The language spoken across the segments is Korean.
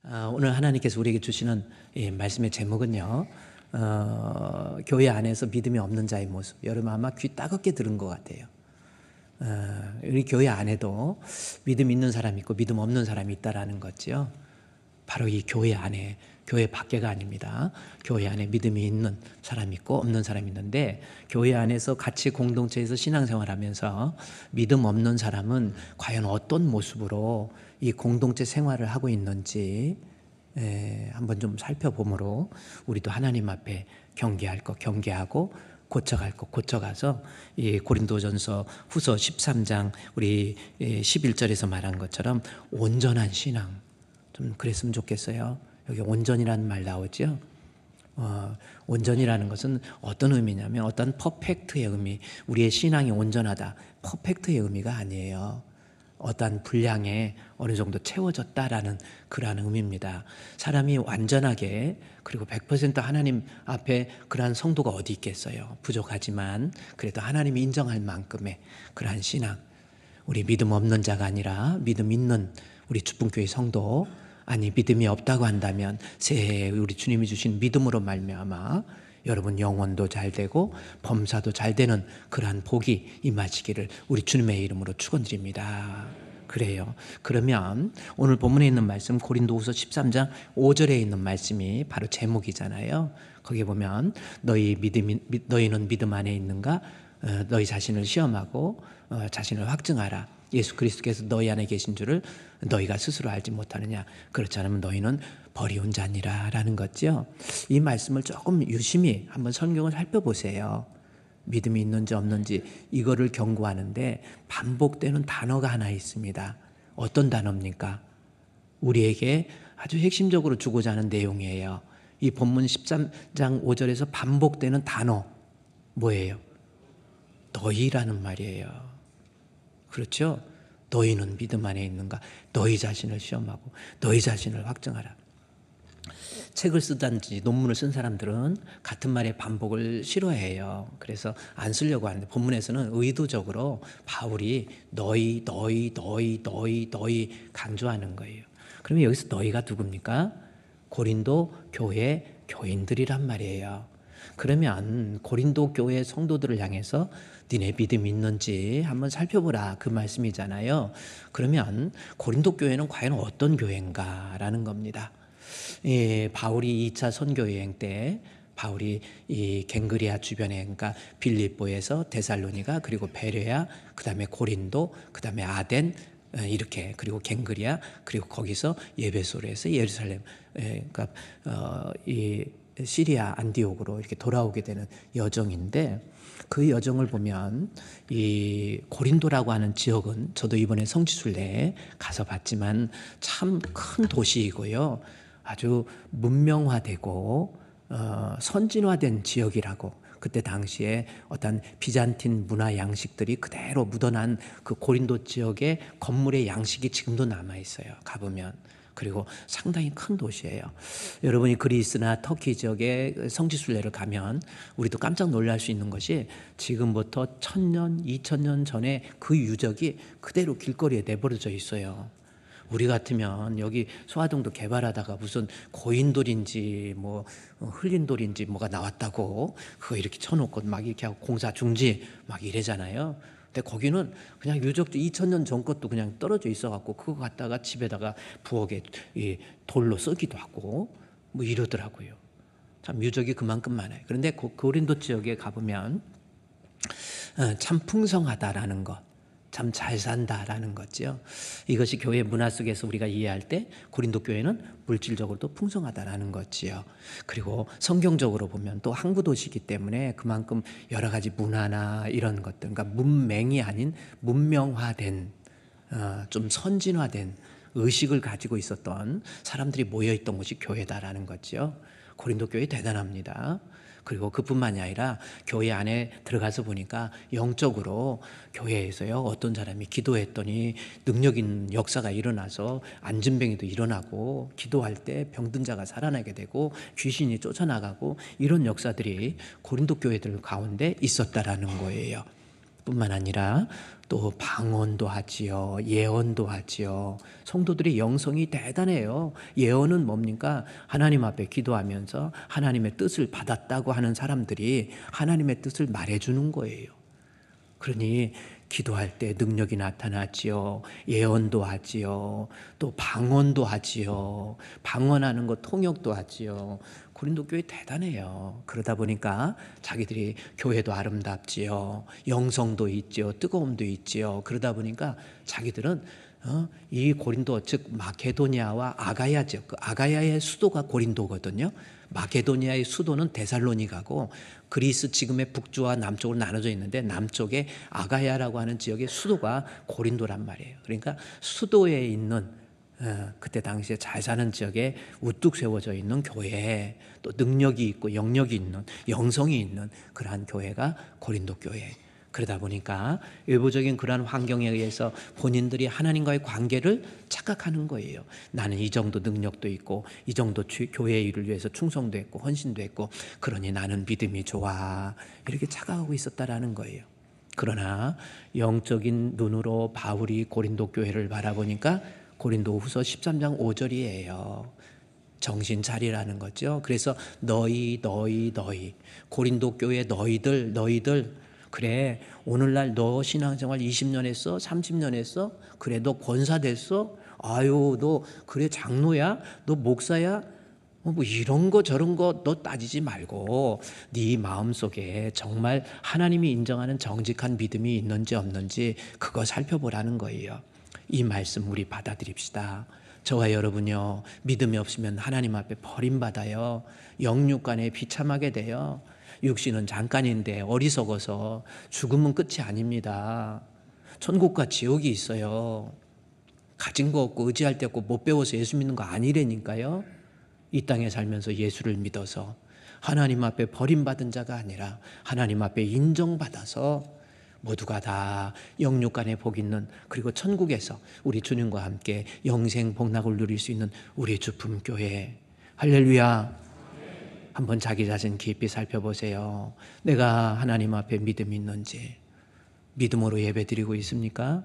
오늘 하나님께서 우리에게 주시는 이 말씀의 제목은요, 교회 안에서 믿음이 없는 자의 모습. 여러분 아마 귀 따갑게 들은 것 같아요. 우리 교회 안에도 믿음 있는 사람이 있고 믿음 없는 사람이 있다라는 거죠. 바로 이 교회 안에, 교회 밖에가 아닙니다. 교회 안에 믿음이 있는 사람이 있고 없는 사람이 있는데, 교회 안에서 같이 공동체에서 신앙생활하면서 믿음 없는 사람은 과연 어떤 모습으로 이 공동체 생활을 하고 있는지 한번 좀 살펴보므로 우리도 하나님 앞에 경계할 거 경계하고 고쳐갈 거 고쳐가서 이 고린도전서 후서 13장 우리 11절에서 말한 것처럼 온전한 신앙 좀 그랬으면 좋겠어요. 여기 온전이라는 말 나오죠. 온전이라는 것은 어떤 의미냐면 어떤 퍼펙트의 의미, 우리의 신앙이 온전하다, 퍼펙트의 의미가 아니에요. 어떠한 분량에 어느 정도 채워졌다라는 그러한 의미입니다. 사람이 완전하게 그리고 100% 하나님 앞에 그러한 성도가 어디 있겠어요. 부족하지만 그래도 하나님이 인정할 만큼의 그러한 신앙, 우리 믿음 없는 자가 아니라 믿음 있는 우리 주분교회 성도, 아니 믿음이 없다고 한다면 새해에 우리 주님이 주신 믿음으로 말미암아 여러분 영혼도 잘 되고 범사도 잘 되는 그러한 복이 임하시기를 우리 주님의 이름으로 축원드립니다. 그래요. 그러면 오늘 본문에 있는 말씀 고린도후서 13장 5절에 있는 말씀이 바로 제목이잖아요. 거기 보면 너희는 믿음 안에 있는가? 너희 자신을 시험하고 자신을 확증하라. 예수 그리스도께서 너희 안에 계신 줄을 너희가 스스로 알지 못하느냐? 그렇지 않으면 너희는 버리운 자니라 라는 거죠. 이 말씀을 조금 유심히 한번 성경을 살펴보세요. 믿음이 있는지 없는지 이거를 경고하는데 반복되는 단어가 하나 있습니다. 어떤 단어입니까? 우리에게 아주 핵심적으로 주고자 하는 내용이에요. 이 본문 13장 5절에서 반복되는 단어 뭐예요? 너희라는 말이에요. 그렇죠? 너희는 믿음 안에 있는가? 너희 자신을 시험하고 너희 자신을 확증하라. 책을 쓰든지 논문을 쓴 사람들은 같은 말의 반복을 싫어해요. 그래서 안 쓰려고 하는데 본문에서는 의도적으로 바울이 너희 강조하는 거예요. 그러면 여기서 너희가 누굽니까? 고린도 교회 교인들이란 말이에요. 그러면 고린도 교회 성도들을 향해서 니네 믿음이 있는지 한번 살펴보라 그 말씀이잖아요. 그러면 고린도 교회는 과연 어떤 교회인가라는 겁니다. 바울이 2차 선교 여행 때 바울이 이 갱그리아 주변에, 그러니까 빌립보에서 데살로니가, 그리고 베레아, 그다음에 고린도, 그다음에 아덴, 이렇게, 그리고 갱그리아, 그리고 거기서 예배소에서 예루살렘, 그러니까 이 시리아 안디옥으로 이렇게 돌아오게 되는 여정인데, 그 여정을 보면 이 고린도라고 하는 지역은 저도 이번에 성지순례에 가서 봤지만 참 큰 도시이고요, 아주 문명화되고 선진화된 지역이라고, 그때 당시에 어떤 비잔틴 문화 양식들이 그대로 묻어난 그 고린도 지역의 건물의 양식이 지금도 남아있어요, 가보면. 그리고 상당히 큰 도시예요. 여러분이 그리스나 터키 지역에 성지순례를 가면 우리도 깜짝 놀랄 수 있는 것이 지금부터 1000년, 2000년 전에 그 유적이 그대로 길거리에 내버려져 있어요. 우리 같으면 여기 소화동도 개발하다가 무슨 고인돌인지 뭐 흘린돌인지 뭐가 나왔다고 그거 이렇게 쳐놓고 막 이렇게 하고 공사 중지 막 이래잖아요. 근데 거기는 그냥 유적지 2000년 전 것도 그냥 떨어져 있어갖고 그거 갖다가 집에다가 부엌에 이 돌로 쓰기도 하고 뭐 이러더라고요. 참 유적이 그만큼 많아요. 그런데 고린도 지역에 가보면 참 풍성하다라는 것, 참 잘 산다라는 거죠. 이것이 교회 문화 속에서 우리가 이해할 때 고린도 교회는 물질적으로도 풍성하다라는 거지요. 그리고 성경적으로 보면 또 항구 도시이기 때문에 그만큼 여러 가지 문화나 이런 것들, 그러니까 문맹이 아닌 문명화된, 좀 선진화된 의식을 가지고 있었던 사람들이 모여있던 곳이 교회다라는 거죠. 고린도 교회 대단합니다. 그리고 그뿐만이 아니라 교회 안에 들어가서 보니까 영적으로 교회에서요, 어떤 사람이 기도했더니 능력 있는 역사가 일어나서 안진병이도 일어나고, 기도할 때 병든 자가 살아나게 되고 귀신이 쫓아나가고, 이런 역사들이 고린도 교회들 가운데 있었다라는 거예요. 뿐만 아니라 또 방언도 하지요. 예언도 하지요. 성도들의 영성이 대단해요. 예언은 뭡니까? 하나님 앞에 기도하면서 하나님의 뜻을 받았다고 하는 사람들이 하나님의 뜻을 말해주는 거예요. 그러니 기도할 때 능력이 나타나지요. 예언도 하지요. 또 방언도 하지요. 방언하는 것 통역도 하지요. 고린도 교회 대단해요. 그러다 보니까 자기들이 교회도 아름답지요. 영성도 있지요. 뜨거움도 있지요. 그러다 보니까 자기들은 이 고린도 즉 마케도니아와 아가야죠. 그 아가야의 수도가 고린도거든요. 마케도니아의 수도는 데살로니가고 그리스 지금의 북쪽과 남쪽으로 나눠져 있는데 남쪽에 아가야라고 하는 지역의 수도가 고린도란 말이에요. 그러니까 수도에 있는 그때 당시에 잘 사는 지역에 우뚝 세워져 있는 교회, 또 능력이 있고 영역이 있는 영성이 있는 그러한 교회가 고린도 교회. 그러다 보니까 외부적인 그러한 환경에 의해서 본인들이 하나님과의 관계를 착각하는 거예요. 나는 이 정도 능력도 있고 이 정도 교회의 일을 위해서 충성도 했고 헌신도 했고 그러니 나는 믿음이 좋아, 이렇게 착각하고 있었다라는 거예요. 그러나 영적인 눈으로 바울이 고린도 교회를 바라보니까 고린도후서 13장 5절이에요. 정신 차리라는 거죠. 그래서 너희 고린도 교회 너희들 그래, 오늘날 너 신앙생활 20년 했어? 30년 했어? 그래, 너 권사 됐어? 아유, 너 그래 장로야? 너 목사야? 뭐 이런 거 저런 거 너 따지지 말고 네 마음속에 정말 하나님이 인정하는 정직한 믿음이 있는지 없는지 그거 살펴보라는 거예요. 이 말씀 우리 받아들입시다. 저와 여러분요, 믿음이 없으면 하나님 앞에 버림받아요. 영육간에 비참하게 돼요. 육신은 잠깐인데 어리석어서 죽으면 끝이 아닙니다. 천국과 지옥이 있어요. 가진 거 없고 의지할 데 없고 못 배워서 예수 믿는 거 아니라니까요. 이 땅에 살면서 예수를 믿어서 하나님 앞에 버림받은 자가 아니라 하나님 앞에 인정받아서 모두가 다 영육간에 복 있는, 그리고 천국에서 우리 주님과 함께 영생 복락을 누릴 수 있는 우리 주품교회. 할렐루야. 한번 자기 자신 깊이 살펴보세요. 내가 하나님 앞에 믿음이 있는지, 믿음으로 예배드리고 있습니까?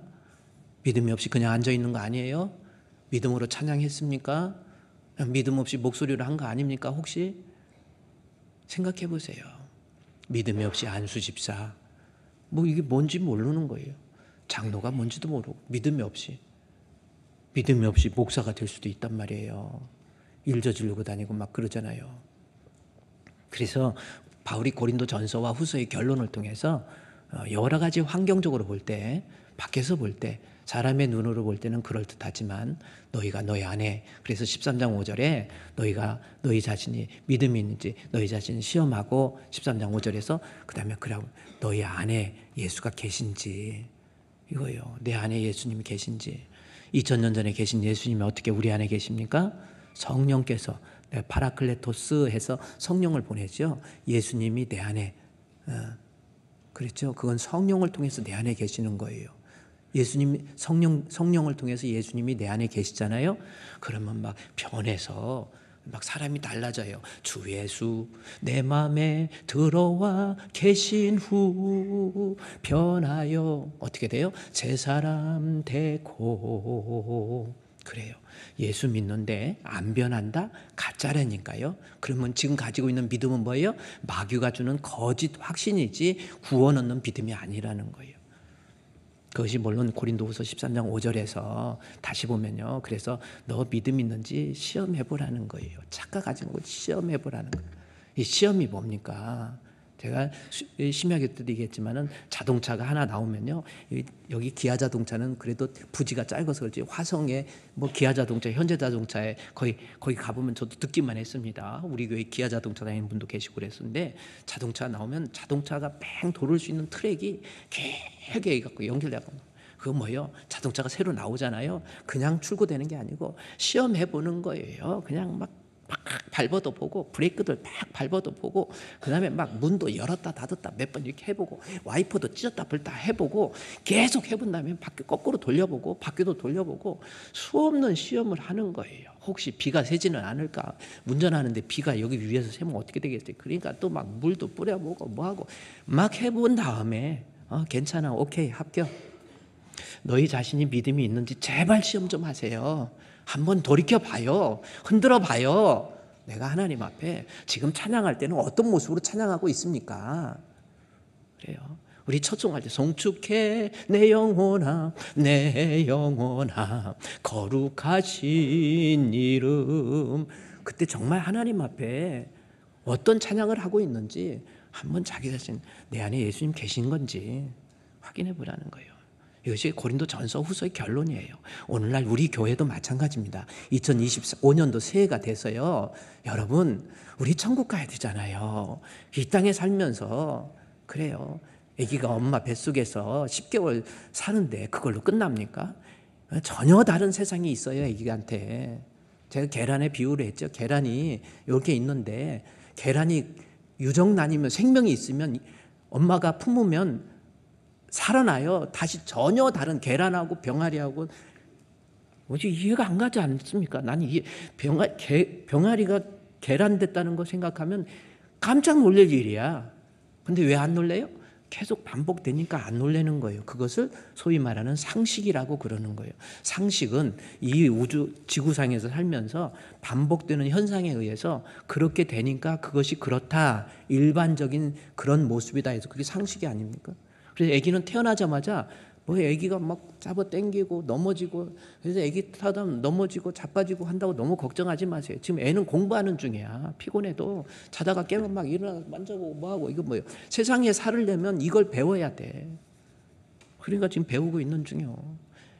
믿음이 없이 그냥 앉아있는 거 아니에요? 믿음으로 찬양했습니까? 믿음 없이 목소리로 한 거 아닙니까? 혹시? 생각해 보세요. 믿음이 없이 안수집사, 뭐 이게 뭔지 모르는 거예요. 장로가 뭔지도 모르고 믿음이 없이 목사가 될 수도 있단 말이에요. 일 저지르고 다니고 막 그러잖아요. 그래서 바울이 고린도 전서와 후서의 결론을 통해서 여러 가지 환경적으로 볼 때, 밖에서 볼 때, 사람의 눈으로 볼 때는 그럴듯하지만 너희가 너희 안에, 그래서 13장 5절에 너희 자신이 믿음이 있는지 너희 자신을 시험하고, 13장 5절에서 그 다음에 그러고 너희 안에 예수가 계신지, 이거예요. 내 안에 예수님이 계신지. 2000년 전에 계신 예수님이 어떻게 우리 안에 계십니까? 성령께서 파라클레토스 해서 성령을 보내죠. 예수님이 내 안에, 그렇죠. 그건 성령을 통해서 내 안에 계시는 거예요. 예수님 성령을 통해서 예수님이 내 안에 계시잖아요. 그러면 막 변해서 막 사람이 달라져요. 주 예수 내 마음에 들어와 계신 후 변하여 어떻게 돼요? 새 사람 되고. 그래요. 예수 믿는데 안 변한다? 가짜라니까요. 그러면 지금 가지고 있는 믿음은 뭐예요? 마귀가 주는 거짓 확신이지 구원 얻는 믿음이 아니라는 거예요. 그것이 물론 고린도후서 13장 5절에서 다시 보면요, 그래서 너 믿음 있는지 시험해보라는 거예요. 착각하지 말고 시험해보라는 거예요. 이 시험이 뭡니까? 제가 심야교 때도 얘기했지만은 자동차가 하나 나오면요, 여기 기아 자동차는 그래도 부지가 짧아서 그렇지 화성에 뭐 기아 자동차, 현대 자동차에 거기 가보면 저도 듣기만 했습니다. 우리 교회 기아 자동차 다니는 분도 계시고 그랬었는데, 자동차 나오면 자동차가 뺑 돌을 수 있는 트랙이 길게 갖고 연결돼갖고, 그거 뭐예요? 자동차가 새로 나오잖아요. 그냥 출고되는 게 아니고 시험해보는 거예요. 그냥 막 밟아도 보고, 브레이크들 막 밟아도 보고, 그 다음에 막 문도 열었다 닫았다 몇 번 이렇게 해보고, 와이퍼도 찢었다 불다 해보고, 계속 해본 다음에 바퀴 거꾸로 돌려보고, 바퀴도 돌려보고, 수없는 시험을 하는 거예요. 혹시 비가 새지는 않을까? 운전하는데 비가 여기 위에서 새면 어떻게 되겠어요? 그러니까 또 막 물도 뿌려보고 뭐하고 막 해본 다음에 괜찮아, 오케이, 합격. 너희 자신이 믿음이 있는지 제발 시험 좀 하세요. 한번 돌이켜봐요. 흔들어봐요. 내가 하나님 앞에 지금 찬양할 때는 어떤 모습으로 찬양하고 있습니까? 그래요. 우리 첫송할 때 송축해 내 영혼아 내 영혼아 거룩하신 이름, 그때 정말 하나님 앞에 어떤 찬양을 하고 있는지 한번 자기 자신 내 안에 예수님 계신 건지 확인해 보라는 거예요. 이것이 고린도전서 후서의 결론이에요. 오늘날 우리 교회도 마찬가지입니다. 2025년도 새해가 돼서요, 여러분 우리 천국 가야 되잖아요. 이 땅에 살면서 그래요. 아기가 엄마 뱃속에서 10개월 사는데 그걸로 끝납니까? 전혀 다른 세상이 있어요. 아기한테. 제가 계란의 비유를 했죠. 계란이 이렇게 있는데 계란이 유정란이면 생명이 있으면 엄마가 품으면 살아나요. 다시 전혀 다른 계란하고 병아리하고 뭐지 이해가 안 가지 않습니까? 나는 이 병아리가 계란 됐다는 거 생각하면 깜짝 놀랄 일이야. 근데 왜 안 놀래요? 계속 반복되니까 안 놀라는 거예요. 그것을 소위 말하는 상식이라고 그러는 거예요. 상식은 이 우주 지구상에서 살면서 반복되는 현상에 의해서 그렇게 되니까 그것이 그렇다, 일반적인 그런 모습이다 해서 그게 상식이 아닙니까? 그래서 아기는 태어나자마자 뭐 아기가 막 잡아 당기고 넘어지고, 그래서 아기 타다 넘어지고 자빠지고 한다고 너무 걱정하지 마세요. 지금 애는 공부하는 중이야. 피곤해도 자다가 깨면 막 일어나 만져보고 뭐하고, 이거 뭐예요. 세상에 살으려면 이걸 배워야 돼. 그러니까 지금 배우고 있는 중이요.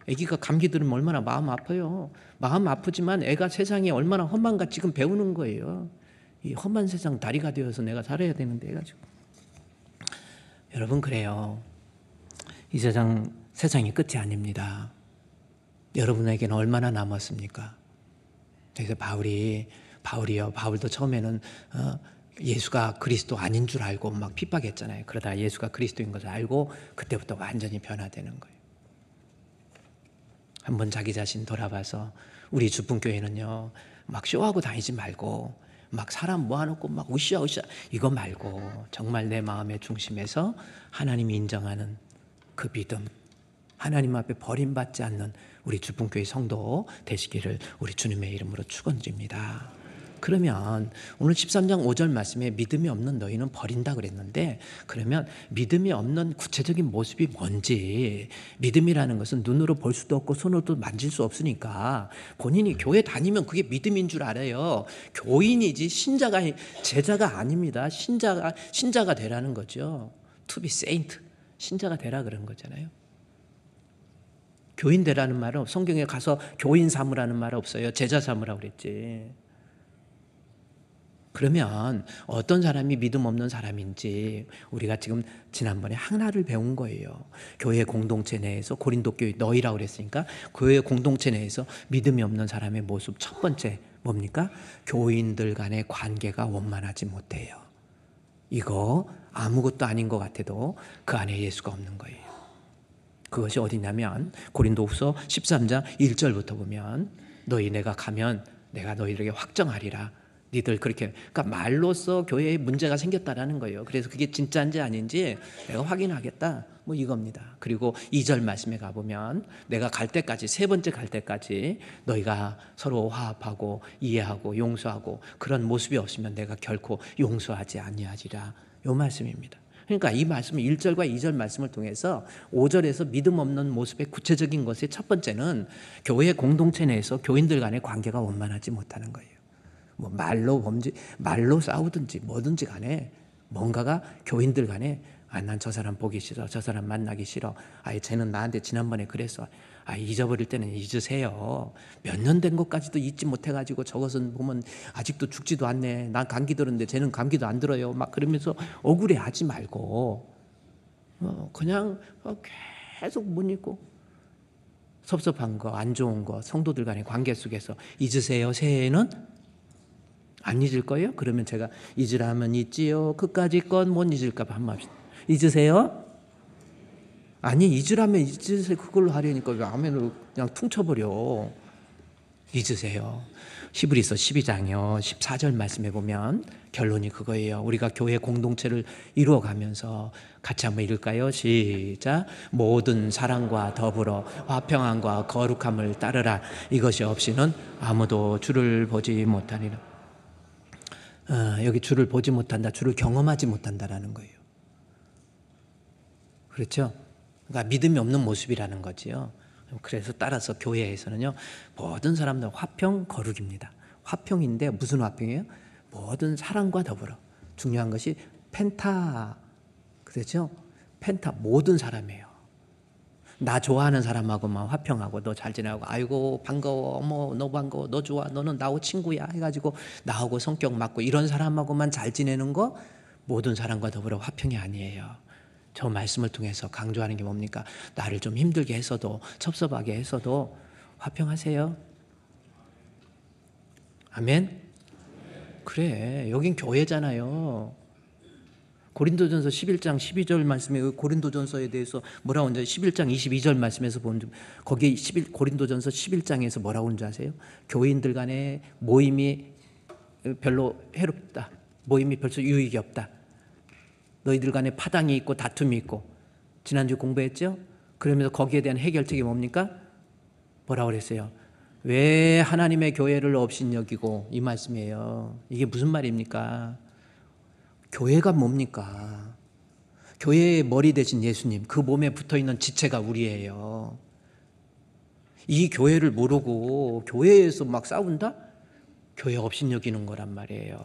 아기가 감기 들으면 얼마나 마음 아파요. 마음 아프지만 애가 세상에 얼마나 험한가 지금 배우는 거예요. 이 험한 세상 다리가 되어서 내가 살아야 되는데 애가 지금. 여러분 그래요. 이 세상이 끝이 아닙니다. 여러분에게는 얼마나 남았습니까? 그래서 바울도 처음에는 예수가 그리스도 아닌 줄 알고 막 핍박했잖아요. 그러다 예수가 그리스도인 것을 알고 그때부터 완전히 변화되는 거예요. 한번 자기 자신 돌아봐서 우리 주분교회는요, 막 쇼하고 다니지 말고 막 사람 모아놓고 막 으쌰으쌰 이거 말고 정말 내 마음의 중심에서 하나님이 인정하는 그 믿음, 하나님 앞에 버림받지 않는 우리 주분교회 성도 되시기를 우리 주님의 이름으로 축원드립니다. 그러면 오늘 13장 5절 말씀에 믿음이 없는 너희는 버린다 그랬는데, 그러면 믿음이 없는 구체적인 모습이 뭔지, 믿음이라는 것은 눈으로 볼 수도 없고 손으로도 만질 수 없으니까 본인이 교회 다니면 그게 믿음인 줄 알아요. 교인이지 제자가 아닙니다. 신자가 되라는 거죠. To be saint, 신자가 되라 그런 거잖아요. 교인 되라는 말은 성경에 가서 교인 삼으라는 말 없어요. 제자 삼으라고 그랬지. 그러면 어떤 사람이 믿음 없는 사람인지 우리가 지금 지난번에 하나를 배운 거예요. 교회 공동체 내에서, 고린도 교회 너희라고 그랬으니까 교회 공동체 내에서 믿음이 없는 사람의 모습, 첫 번째 뭡니까? 교인들 간의 관계가 원만하지 못해요. 이거 아무것도 아닌 것 같아도 그 안에 예수가 없는 거예요. 그것이 어디냐면 고린도후서 13장 1절부터 보면 너희 내가 가면 내가 너희에게 확정하리라. 니들 그렇게, 그러니까 말로써 교회에 문제가 생겼다라는 거예요. 그래서 그게 진짜인지 아닌지 내가 확인하겠다, 뭐 이겁니다. 그리고 2절 말씀에 가보면 내가 갈 때까지, 세 번째 갈 때까지 너희가 서로 화합하고 이해하고 용서하고 그런 모습이 없으면 내가 결코 용서하지 아니하리라, 요 말씀입니다. 그러니까 이 말씀은 1절과 2절 말씀을 통해서 5절에서 믿음 없는 모습의 구체적인 것의 첫 번째는 교회 공동체 내에서 교인들 간의 관계가 원만하지 못하는 거예요. 뭐 말로 싸우든지 뭐든지 간에 뭔가가 교인들 간에 난 저 사람 보기 싫어, 저 사람 만나기 싫어, 쟤는 나한테 지난번에 그랬어, 잊어버릴 때는 잊으세요. 몇 년 된 것까지도 잊지 못해가지고 저것은 보면 아직도 죽지도 않네, 난 감기 들었는데 쟤는 감기도 안 들어요, 막 그러면서 억울해하지 말고 그냥 계속 못 잊고 섭섭한 거, 안 좋은 거, 성도들 간의 관계 속에서 잊으세요. 새해에는 안 잊을 거예요? 그러면 제가 잊으라 하면 잊지요. 그까지 건 못 잊을까 봐 한번 합시다. 잊으세요? 아니, 잊으라면 잊으세요. 그걸로 하려니까 왜 아멘으로 그냥 퉁쳐버려. 잊으세요. 히브리서 12장이요 14절 말씀해 보면 결론이 그거예요. 우리가 교회 공동체를 이루어가면서 같이 한번 읽을까요? 시작. 모든 사랑과 더불어 화평함과 거룩함을 따르라. 이것이 없이는 아무도 주를 보지 못하리라. 여기 주를 보지 못한다, 주를 경험하지 못한다라는 거예요. 그렇죠? 그러니까 믿음이 없는 모습이라는 거지요. 그래서 따라서 교회에서는요, 모든 사람들 화평 거룩입니다. 화평인데 무슨 화평이에요? 모든 사랑과 더불어. 중요한 것이 펜타, 그렇죠? 펜타, 모든 사람이에요. 나 좋아하는 사람하고만 화평하고 너 잘 지내고 아이고 반가워, 어머 너 반가워, 너 좋아, 너는 나하고 친구야 해가지고 나하고 성격 맞고 이런 사람하고만 잘 지내는 거 모든 사람과 더불어 화평이 아니에요. 저 말씀을 통해서 강조하는 게 뭡니까? 나를 좀 힘들게 했어도 섭섭하게 했어도 화평하세요. 아멘? 그래, 여긴 교회잖아요. 고린도전서 11장 12절 말씀에 고린도전서에 대해서 뭐라고 하는지 11장 22절 말씀에서 보면 거기 고린도전서 11장에서 뭐라고 하는지 아세요? 교인들 간의 모임이 별로 해롭다. 모임이 별로 유익이 없다. 너희들 간에 파당이 있고 다툼이 있고. 지난주 공부했죠? 그러면서 거기에 대한 해결책이 뭡니까? 뭐라고 그랬어요? 왜 하나님의 교회를 업신여기고, 이 말씀이에요. 이게 무슨 말입니까? 교회가 뭡니까? 교회의 머리 대신 예수님, 그 몸에 붙어있는 지체가 우리예요. 이 교회를 모르고 교회에서 막 싸운다? 교회 업신여기는 거란 말이에요.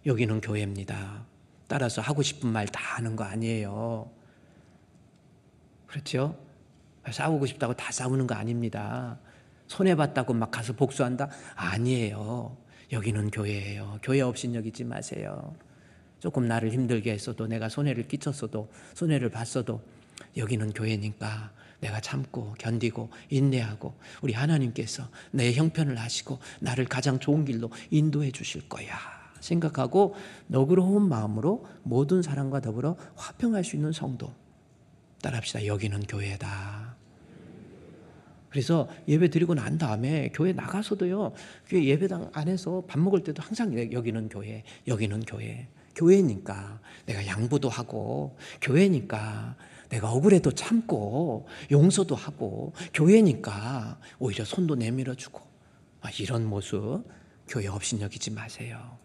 여기는 교회입니다. 따라서 하고 싶은 말 다 하는 거 아니에요. 그렇죠? 싸우고 싶다고 다 싸우는 거 아닙니다. 손해봤다고 막 가서 복수한다? 아니에요. 여기는 교회예요. 교회 업신여기지 마세요. 조금 나를 힘들게 했어도, 내가 손해를 끼쳤어도, 손해를 봤어도 여기는 교회니까 내가 참고 견디고 인내하고 우리 하나님께서 내 형편을 하시고 나를 가장 좋은 길로 인도해 주실 거야 생각하고 너그러운 마음으로 모든 사람과 더불어 화평할 수 있는 성도, 따라합시다. 여기는 교회다. 그래서 예배 드리고 난 다음에 교회 나가서도요, 교회 예배당 안에서 밥 먹을 때도 항상 여기는 교회, 여기는 교회. 교회니까 내가 양보도 하고, 교회니까 내가 억울해도 참고 용서도 하고, 교회니까 오히려 손도 내밀어주고, 이런 모습 교회 업신여기지 마세요.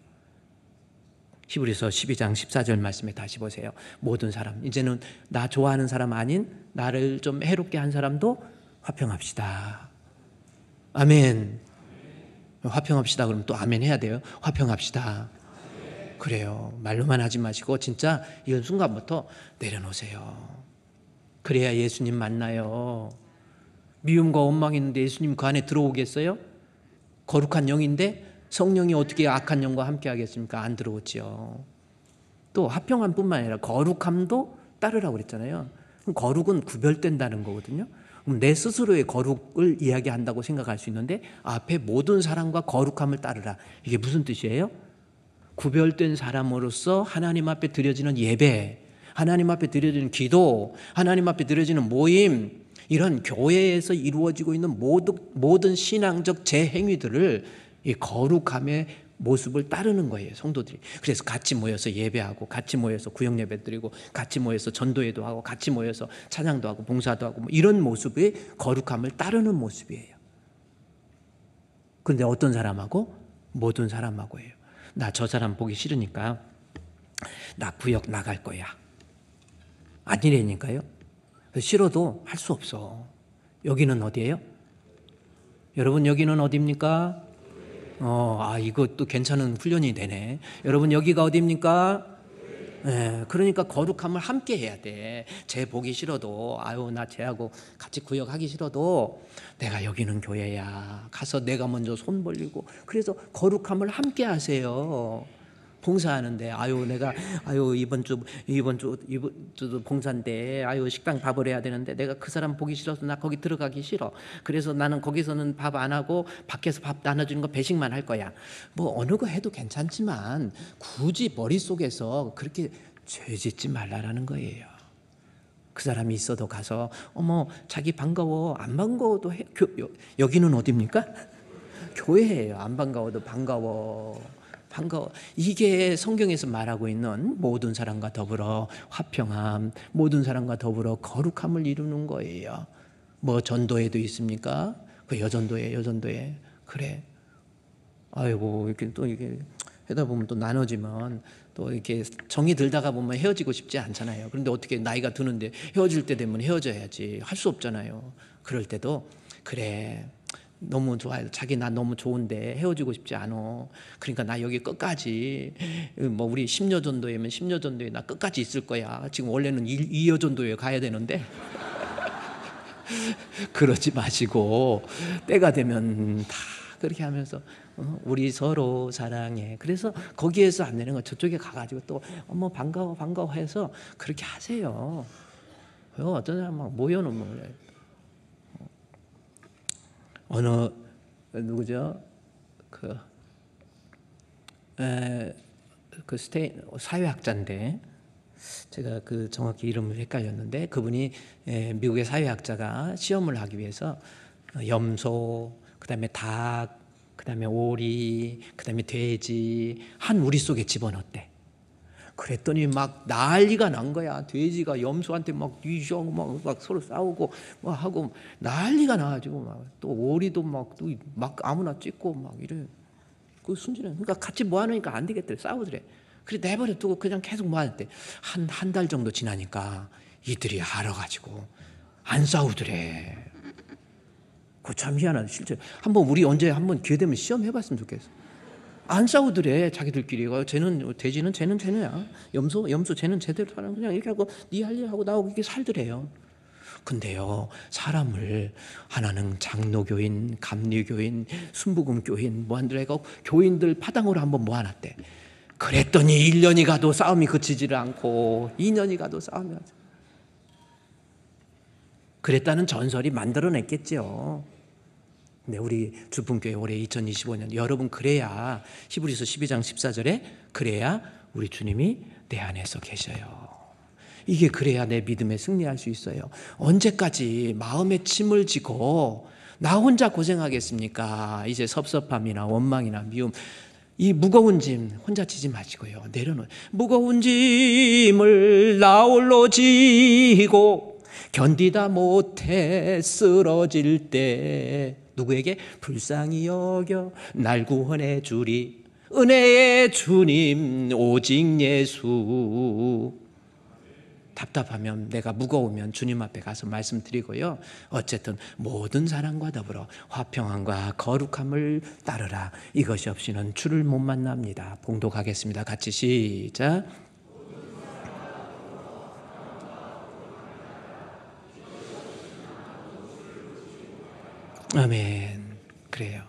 히브리서 12장 14절 말씀에 다시 보세요. 모든 사람, 이제는 나 좋아하는 사람 아닌 나를 좀 해롭게 한 사람도 화평합시다. 아멘. 화평합시다 그러면 또 아멘 해야 돼요. 화평합시다. 그래요. 말로만 하지 마시고 진짜 이런 순간부터 내려놓으세요. 그래야 예수님 만나요. 미움과 원망이 있는데 예수님 그 안에 들어오겠어요? 거룩한 영인데 성령이 어떻게 악한 영과 함께 하겠습니까? 안 들어오지요. 또 화평함뿐만 아니라 거룩함도 따르라고 그랬잖아요. 거룩은 구별된다는 거거든요. 그럼 내 스스로의 거룩을 이야기한다고 생각할 수 있는데 앞에 모든 사람과 거룩함을 따르라. 이게 무슨 뜻이에요? 구별된 사람으로서 하나님 앞에 드려지는 예배, 하나님 앞에 드려지는 기도, 하나님 앞에 드려지는 모임, 이런 교회에서 이루어지고 있는 모든 신앙적 제행위들을 이 거룩함의 모습을 따르는 거예요, 성도들이. 그래서 같이 모여서 예배하고, 같이 모여서 구역 예배 드리고, 같이 모여서 전도회도 하고, 같이 모여서 찬양도 하고 봉사도 하고, 이런 모습이 거룩함을 따르는 모습이에요. 그런데 어떤 사람하고? 모든 사람하고예요. 나 저 사람 보기 싫으니까 나 구역 나갈 거야. 아니라니까요. 싫어도 할 수 없어. 여기는 어디예요? 여러분, 여기는 어디입니까? 이것도 괜찮은 훈련이 되네. 여러분, 여기가 어디입니까? 네, 그러니까 거룩함을 함께 해야 돼. 쟤 보기 싫어도, 나 쟤하고 같이 구역하기 싫어도 내가 여기는 교회야. 가서 내가 먼저 손 벌리고. 그래서 거룩함을 함께 하세요. 봉사하는데 내가 이번 주도 봉사인데 식당 밥을 해야 되는데 내가 그 사람 보기 싫어서 나 거기 들어가기 싫어. 그래서 나는 거기서는 밥 안 하고 밖에서 밥 나눠주는 거 배식만 할 거야. 뭐 어느 거 해도 괜찮지만 굳이 머릿속에서 그렇게 죄 짓지 말라라는 거예요. 그 사람이 있어도 가서 어머 자기 반가워, 안 반가워도 해. 여기는 어디입니까? 교회예요. 안 반가워도 반가워. 반가워. 이게 성경에서 말하고 있는 모든 사람과 더불어 화평함, 모든 사람과 더불어 거룩함을 이루는 거예요. 뭐 전도회도 있습니까? 그 여전도회. 그래. 아이고, 이렇게 또 이게 하다 보면 또 나눠지면 또 이렇게 정이 들다가 보면 헤어지고 싶지 않잖아요. 그런데 어떻게 나이가 드는데 헤어질 때 되면 헤어져야지. 할 수 없잖아요. 그럴 때도 그래. 너무 좋아요. 자기 나 너무 좋은데 헤어지고 싶지 않어. 그러니까 나 여기 끝까지 뭐 우리 10여 전도회면 10여 전도회 나 끝까지 있을 거야. 지금 원래는 2여 전도회 가야 되는데 그러지 마시고 때가 되면 다 그렇게 하면서 우리 서로 사랑해. 그래서 거기에서 안 되는 거 저쪽에 가가지고 또 어머 반가워 해서 그렇게 하세요. 어떤 사람 막 모여놓으면 어느 누구죠? 그 스테인 사회학자인데 제가 그 정확히 이름을 헷갈렸는데 그분이 미국의 사회학자가 시험을 하기 위해서 염소, 그다음에 닭, 그다음에 오리, 그다음에 돼지 한 우리 속에 집어넣었대. 그랬더니 막 난리가 난 거야. 돼지가 염소한테 막 뒤지고 막 서로 싸우고 막 하고 난리가 나가지고 막 또 오리도 막 아무나 찢고 막 이래. 그 순진해. 그러니까 같이 모아놓으니까 안 되겠대. 싸우더래. 그래 내버려 두고 그냥 계속 모았대. 한 달 정도 지나니까 이들이 알아가지고 안 싸우더래. 그거 참 희한하다. 실제 한번 우리 언제 한번 기회 되면 시험해봤으면 좋겠어. 안 싸우더래 자기들끼리. 돼지는 쟤는 쟤네야. 염소 쟤는 쟤대로 사는 그냥 이렇게 하고 네 할 일 하고 나오고 이렇게 살더래요. 근데요 사람을 하나는 장로교인, 감리교인, 순복음교인 모아들고 교인들 파당으로 한번 모아놨대. 그랬더니 1년이 가도 싸움이 그치지를 않고 2년이 가도 싸움이 하죠. 그랬다는 전설이 만들어냈겠죠. 네, 우리 주품교회 올해 2025년 여러분 그래야 히브리서 12장 14절에 그래야 우리 주님이 내 안에서 계셔요. 이게 그래야 내 믿음에 승리할 수 있어요. 언제까지 마음에 짐을 지고 나 혼자 고생하겠습니까? 이제 섭섭함이나 원망이나 미움 이 무거운 짐 혼자 지지 마시고요. 내려놓아요. 무거운 짐을 나 홀로 지고 견디다 못해 쓰러질 때 누구에게 불쌍히 여겨 날 구원해 주리 은혜의 주님 오직 예수. 답답하면 내가 무거우면 주님 앞에 가서 말씀드리고요. 어쨌든 모든 사람과 더불어 화평함과 거룩함을 따르라. 이것이 없이는 주를 못 만납니다. 봉독하겠습니다. 같이 시작. 아멘. 그래요.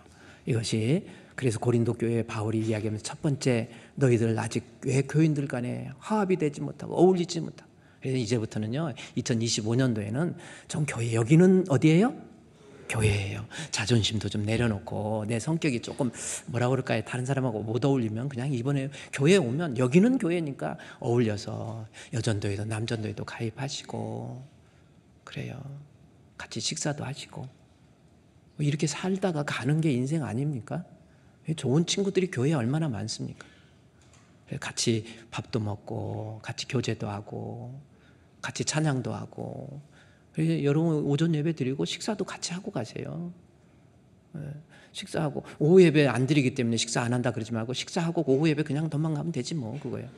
이것이 그래서 고린도 교회 바울이 이야기하면서 첫 번째 너희들 아직 왜 교인들 간에 화합이 되지 못하고 어울리지 못하고 그래서 이제부터는요 2025년도에는 좀 교회 여기는 어디예요? 교회예요. 자존심도 좀 내려놓고 내 성격이 조금 뭐라 그럴까요? 다른 사람하고 못 어울리면 그냥 이번에 교회에 오면 여기는 교회니까 어울려서 여전도에도 남전도에도 가입하시고 그래요. 같이 식사도 하시고 이렇게 살다가 가는 게 인생 아닙니까? 좋은 친구들이 교회에 얼마나 많습니까? 같이 밥도 먹고 같이 교제도 하고 같이 찬양도 하고 여러분 오전 예배 드리고 식사도 같이 하고 가세요. 식사하고 오후 예배 안 드리기 때문에 식사 안 한다 그러지 말고 식사하고 오후 예배 그냥 도망가면 되지 뭐 그거예요.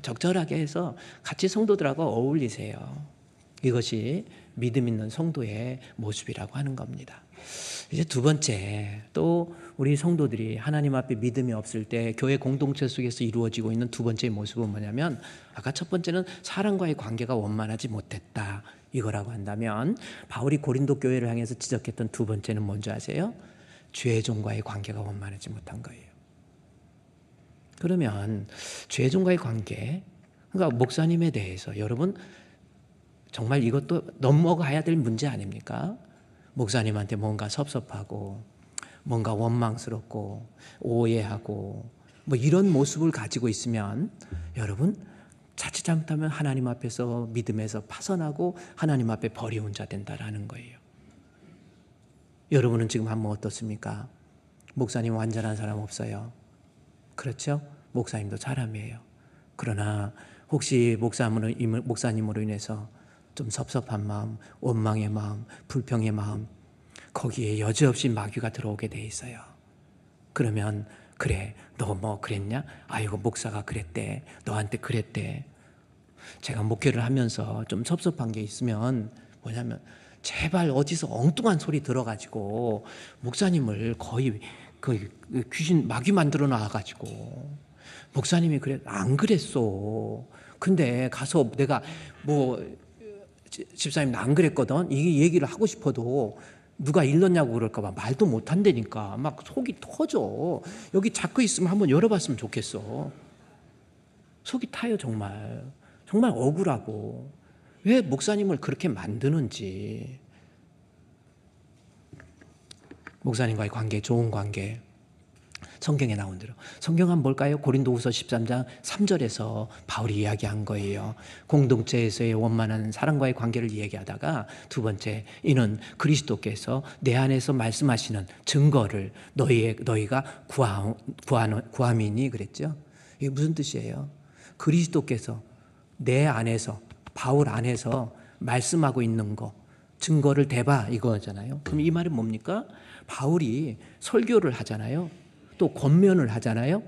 적절하게 해서 같이 성도들하고 어울리세요. 이것이 믿음 있는 성도의 모습이라고 하는 겁니다. 이제 두 번째, 또 우리 성도들이 하나님 앞에 믿음이 없을 때 교회 공동체 속에서 이루어지고 있는 두 번째 모습은 뭐냐면 아까 첫 번째는 사람과의 관계가 원만하지 못했다 이거라고 한다면 바울이 고린도 교회를 향해서 지적했던 두 번째는 뭔지 아세요? 죄종과의 관계가 원만하지 못한 거예요. 그러면 죄종과의 관계, 그러니까 목사님에 대해서 여러분 정말 이것도 넘어가야 될 문제 아닙니까? 목사님한테 뭔가 섭섭하고 뭔가 원망스럽고 오해하고 뭐 이런 모습을 가지고 있으면 여러분 자칫 잘못하면 하나님 앞에서 믿음에서 파선하고 하나님 앞에 버리운 자 된다라는 거예요. 여러분은 지금 한번 어떻습니까? 목사님 완전한 사람 없어요. 그렇죠? 목사님도 사람이에요. 그러나 혹시 목사님으로 인해서 좀 섭섭한 마음, 원망의 마음, 불평의 마음, 거기에 여지없이 마귀가 들어오게 돼 있어요. 그러면 그래, 너 뭐 그랬냐? 아이고 목사가 그랬대, 너한테 그랬대. 제가 목회를 하면서 좀 섭섭한 게 있으면 뭐냐면 제발 어디서 엉뚱한 소리 들어가지고 목사님을 거의 그 귀신 마귀 만들어 놔가지고 목사님이 그래 안 그랬어. 근데 가서 내가 뭐 집사님 나 안 그랬거든. 이 얘기를 하고 싶어도 누가 일렀냐고 그럴까봐 말도 못 한다니까 막 속이 터져. 여기 자꾸 있으면 한번 열어봤으면 좋겠어. 속이 타요 정말. 정말 억울하고 왜 목사님을 그렇게 만드는지. 목사님과의 관계, 좋은 관계. 성경에 나온 대로. 성경은 뭘까요? 고린도후서 13장 3절에서 바울이 이야기한 거예요. 공동체에서의 원만한 사랑과의 관계를 얘기하다가 두 번째, 이는 그리스도께서 내 안에서 말씀하시는 증거를 너희가 구함이니 그랬죠. 이게 무슨 뜻이에요? 그리스도께서 내 안에서, 바울 안에서 말씀하고 있는 거, 증거를 대봐 이거잖아요. 그럼 이 말은 뭡니까? 바울이 설교를 하잖아요. 또 권면을 하잖아요.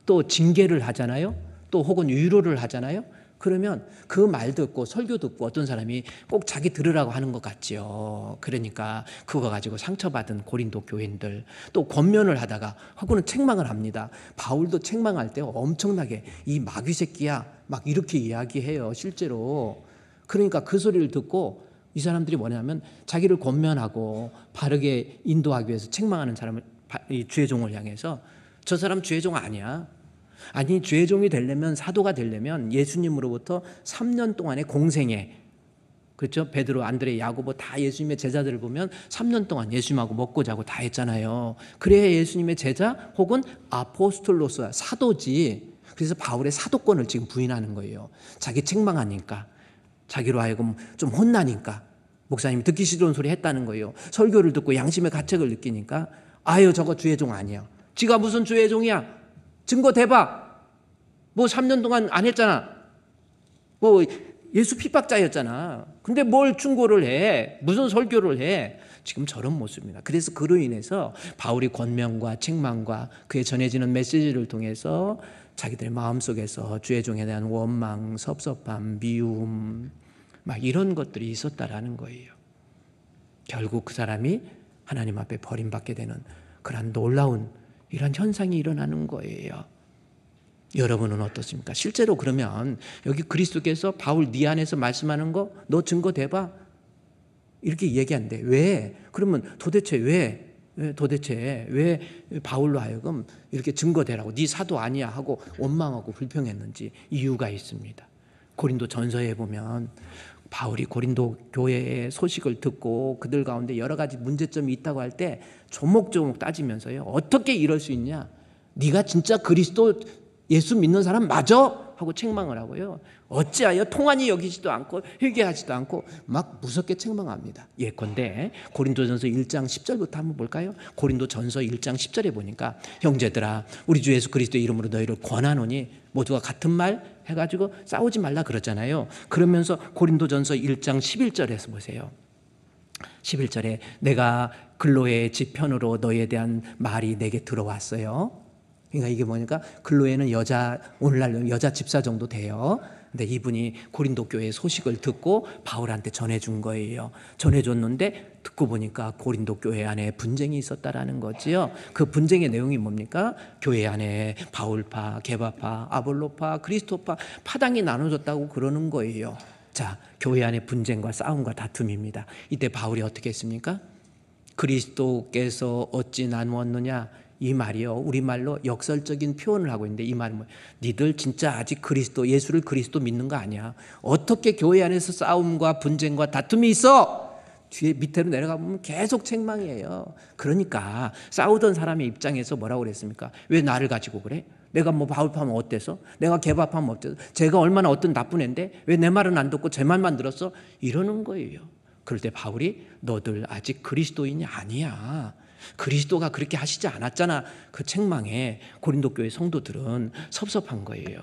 또 징계를 하잖아요. 또 혹은 위로를 하잖아요. 그러면 그 말 듣고 설교 듣고 어떤 사람이 꼭 자기 들으라고 하는 것 같지요. 그러니까 그거 가지고 상처받은 고린도 교인들, 또 권면을 하다가 혹은 책망을 합니다. 바울도 책망할 때 엄청나게 이 마귀 새끼야 막 이렇게 이야기해요. 실제로. 그러니까 그 소리를 듣고 이 사람들이 뭐냐면 자기를 권면하고 바르게 인도하기 위해서 책망하는 사람을, 이 주의종을 향해서 저 사람 주의종 아니야. 아니 주의종이 되려면, 사도가 되려면 예수님으로부터 3년 동안의 공생애, 그렇죠? 베드로, 안드레, 야고보 다 예수님의 제자들을 보면 3년 동안 예수님하고 먹고 자고 다 했잖아요. 그래야 예수님의 제자 혹은 아포스톨로스야, 사도지. 그래서 바울의 사도권을 지금 부인하는 거예요. 자기 책망하니까, 자기로 하여금 좀 혼나니까 목사님이 듣기 싫은 소리 했다는 거예요. 설교를 듣고 양심의 가책을 느끼니까 아유 저거 주의종 아니야. 지가 무슨 주의종이야. 증거 대봐. 뭐 3년 동안 안 했잖아. 뭐 예수 핍박자였잖아. 근데 뭘 충고를 해. 무슨 설교를 해. 지금 저런 모습입니다. 그래서 그로 인해서 바울이 권면과 책망과 그에 전해지는 메시지를 통해서 자기들 마음속에서 주의종에 대한 원망, 섭섭함, 미움 막 이런 것들이 있었다라는 거예요. 결국 그 사람이 하나님 앞에 버림받게 되는 그런 놀라운 이런 현상이 일어나는 거예요. 여러분은 어떻습니까? 실제로 그러면 여기 그리스도께서 바울 네 안에서 말씀하는 거 너 증거 대봐 이렇게 얘기한대. 왜? 그러면 도대체 왜 바울로 하여금 이렇게 증거대라고 네 사도 아니야 하고 원망하고 불평했는지 이유가 있습니다. 고린도 전서에 보면 바울이 고린도 교회의 소식을 듣고 그들 가운데 여러 가지 문제점이 있다고 할 때 조목조목 따지면서요. 어떻게 이럴 수 있냐? 네가 진짜 그리스도 예수 믿는 사람 맞아? 하고 책망을 하고요. 어찌하여 통한이 여기지도 않고 회개하지도 않고 막 무섭게 책망합니다. 예컨대 고린도전서 1장 10절부터 한번 볼까요? 고린도전서 1장 10절에 보니까 형제들아 우리 주 예수 그리스도의 이름으로 너희를 권하노니 모두가 같은 말 해가지고 싸우지 말라 그러잖아요. 그러면서 고린도전서 1장 11절에서 보세요. 11절에 내가 글로의 지편으로 너희에 대한 말이 내게 들어왔어요. 그러니까 이게 뭐니까 글로에는 오늘날 여자 집사 정도 돼요. 근데 이분이 고린도 교회의 소식을 듣고 바울한테 전해준 거예요. 전해줬는데 듣고 보니까 고린도 교회 안에 분쟁이 있었다라는 거지요. 그 분쟁의 내용이 뭡니까? 교회 안에 바울파, 게바파, 아볼로파, 그리스도파 파당이 나눠졌다고 그러는 거예요. 자, 교회 안에 분쟁과 싸움과 다툼입니다. 이때 바울이 어떻게 했습니까? 그리스도께서 어찌 나누었느냐? 이 말이요 우리말로 역설적인 표현을 하고 있는데 이 말은 뭐예요? 니들 진짜 아직 예수를 그리스도 믿는 거 아니야. 어떻게 교회 안에서 싸움과 분쟁과 다툼이 있어? 뒤에 밑으로 내려가 보면 계속 책망이에요. 그러니까 싸우던 사람의 입장에서 뭐라고 그랬습니까? 왜 나를 가지고 그래? 내가 뭐 바울파면 어때서? 내가 게바파면 어때서? 제가 얼마나 어떤 나쁜 애인데 왜 내 말은 안 듣고 제 말만 들었어? 이러는 거예요. 그럴 때 바울이 너들 아직 그리스도인이 아니야. 그리스도가 그렇게 하시지 않았잖아. 그 책망에 고린도 교회 성도들은 섭섭한 거예요.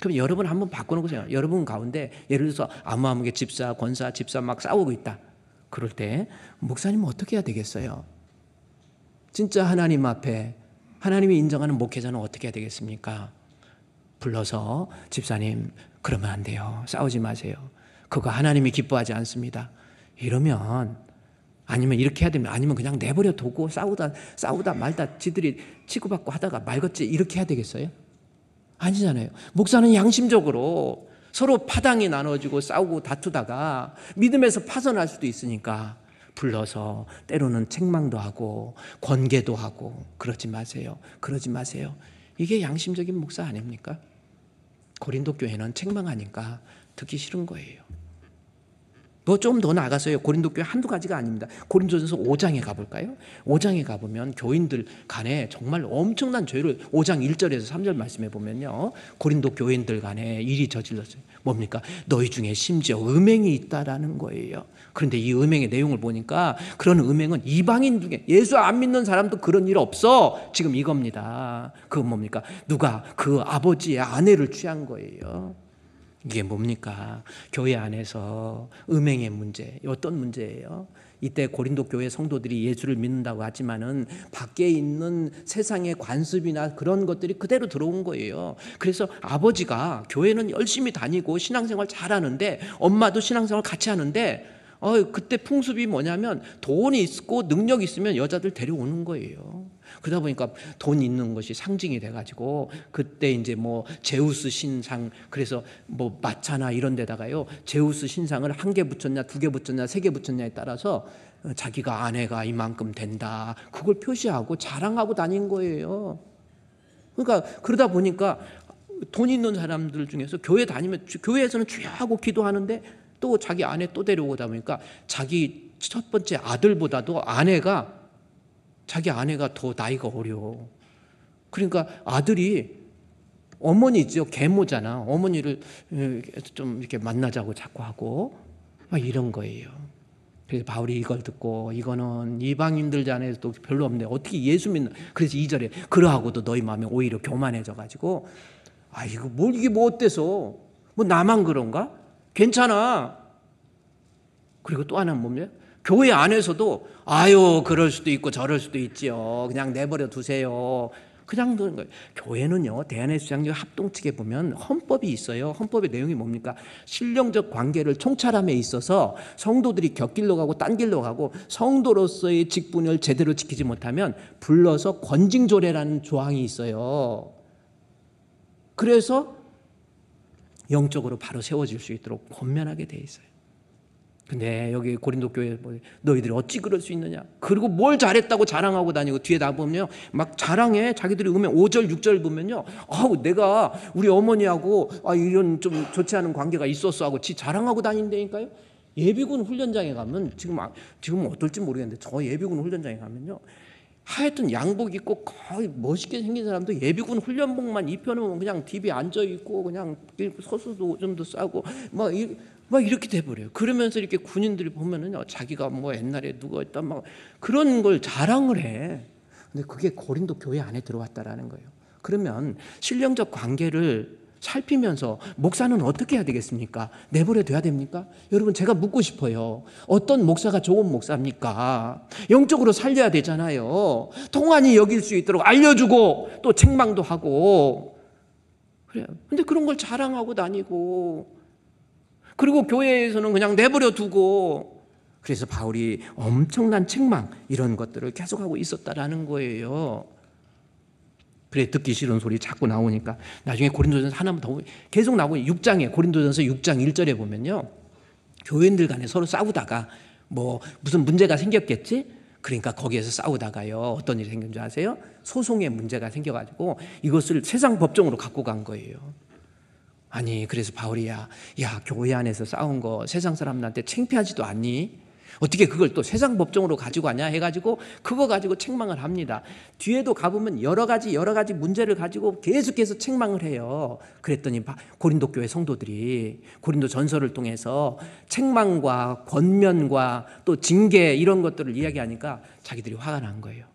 그럼 여러분 한번 바꿔놓고 생각해요. 여러분 가운데 예를 들어서 아무개 집사, 권사, 집사 막 싸우고 있다. 그럴 때 목사님은 어떻게 해야 되겠어요? 진짜 하나님 앞에 하나님이 인정하는 목회자는 어떻게 해야 되겠습니까? 불러서 집사님 그러면 안 돼요. 싸우지 마세요. 그거 하나님이 기뻐하지 않습니다. 이러면 아니면 이렇게 해야 됩니다. 아니면 그냥 내버려 두고 싸우다 말다 지들이 치고받고 하다가 말겠지 이렇게 해야 되겠어요? 아니잖아요. 목사는 양심적으로 서로 파당이 나눠지고 싸우고 다투다가 믿음에서 파선할 수도 있으니까 불러서 때로는 책망도 하고 권계도 하고 그러지 마세요. 그러지 마세요. 이게 양심적인 목사 아닙니까? 고린도 교회는 책망하니까 듣기 싫은 거예요. 뭐 좀 더 나가서요. 고린도 교회 한두 가지가 아닙니다. 고린도전서 5장에 가볼까요? 5장에 가보면 교인들 간에 정말 엄청난 죄를 5장 1절에서 3절 말씀해 보면요. 고린도 교인들 간에 일이 저질렀어요. 뭡니까? 너희 중에 심지어 음행이 있다라는 거예요. 그런데 이 음행의 내용을 보니까 그런 음행은 이방인 중에 예수 안 믿는 사람도 그런 일 없어. 지금 이겁니다. 그건 뭡니까? 누가 그 아버지의 아내를 취한 거예요. 이게 뭡니까? 교회 안에서 음행의 문제, 어떤 문제예요? 이때 고린도 교회 성도들이 예수를 믿는다고 하지만은 밖에 있는 세상의 관습이나 그런 것들이 그대로 들어온 거예요. 그래서 아버지가 교회는 열심히 다니고 신앙생활 잘하는데 엄마도 신앙생활 같이 하는데 그때 풍습이 뭐냐면 돈이 있고 능력이 있으면 여자들 데려오는 거예요. 그러다 보니까 돈 있는 것이 상징이 돼가지고 그때 이제 뭐 제우스 신상 그래서 뭐 마차나 이런 데다가요 제우스 신상을 1개 붙였냐 2개 붙였냐 3개 붙였냐에 따라서 자기가 아내가 이만큼 된다 그걸 표시하고 자랑하고 다닌 거예요. 그러니까 그러다 보니까 돈 있는 사람들 중에서 교회 다니면 교회에서는 주여 하고 기도하는데 또 자기 아내 또 데려오다 보니까 자기 첫 번째 아들보다도 자기 아내가 더 나이가 어려. 그러니까 아들이 어머니죠. 계모잖아. 어머니를 좀 이렇게 만나자고 자꾸 하고 막 이런 거예요. 그래서 바울이 이걸 듣고 이거는 이방인들 안에서도 별로 없네. 어떻게 예수 믿는. 그래서 2절에 그러하고도 너희 마음이 오히려 교만해져 가지고 이게 뭐 어때서 뭐 나만 그런가? 괜찮아. 그리고 또 하나는 뭡니까? 교회 안에서도 그럴 수도 있고 저럴 수도 있지요. 그냥 내버려 두세요. 그냥 두는 거예요. 교회는요. 대한예수장로 합동 측에 보면 헌법이 있어요. 헌법의 내용이 뭡니까? 신령적 관계를 총찰함에 있어서 성도들이 곁길로 가고 딴 길로 가고 성도로서의 직분을 제대로 지키지 못하면 불러서 권징조례라는 조항이 있어요. 그래서 영적으로 바로 세워질 수 있도록 권면하게 돼 있어요. 근데 여기 고린도 교회 너희들이 어찌 그럴 수 있느냐? 그리고 뭘 잘했다고 자랑하고 다니고 뒤에 나 보면요 막 자랑해. 자기들이 음행 5절 6절 보면요 내가 우리 어머니하고 이런 좀 좋지 않은 관계가 있었어 하고 지 자랑하고 다닌다니까요. 예비군 훈련장에 가면 지금 어떨지 모르겠는데 저 예비군 훈련장에 가면요 하여튼 양복 입고 거의 멋있게 생긴 사람도 예비군 훈련복만 입혀놓으면 그냥 DB에 앉아있고 그냥 서수도 좀더 싸고 막 이렇게 돼버려요. 그러면서 이렇게 군인들이 보면은요 자기가 뭐 옛날에 누가 있다 막 그런 걸 자랑을 해. 근데 그게 고린도 교회 안에 들어왔다라는 거예요. 그러면 신령적 관계를 살피면서 목사는 어떻게 해야 되겠습니까? 내버려 둬야 됩니까? 여러분 제가 묻고 싶어요. 어떤 목사가 좋은 목사입니까? 영적으로 살려야 되잖아요. 통한이 여길 수 있도록 알려주고 또 책망도 하고 그래요. 근데 그런 걸 자랑하고 다니고 그리고 교회에서는 그냥 내버려 두고 그래서 바울이 엄청난 책망 이런 것들을 계속하고 있었다라는 거예요. 그래 듣기 싫은 소리 자꾸 나오니까 나중에 고린도전서 하나만 더 계속 나오고 6장에 고린도전서 6장 1절에 보면요 교인들 간에 서로 싸우다가 뭐 무슨 문제가 생겼겠지? 그러니까 거기에서 싸우다가요 어떤 일이 생긴 줄 아세요? 소송의 문제가 생겨가지고 이것을 세상 법정으로 갖고 간 거예요. 아니 그래서 바울이 야 교회 안에서 싸운 거 세상 사람들한테 창피하지도 않니? 어떻게 그걸 또 세상 법정으로 가지고 가냐 해가지고 그거 가지고 책망을 합니다. 뒤에도 가보면 여러 가지 문제를 가지고 계속해서 책망을 해요. 그랬더니 고린도 교회 성도들이 고린도 전서를 통해서 책망과 권면과 또 징계 이런 것들을 이야기하니까 자기들이 화가 난 거예요.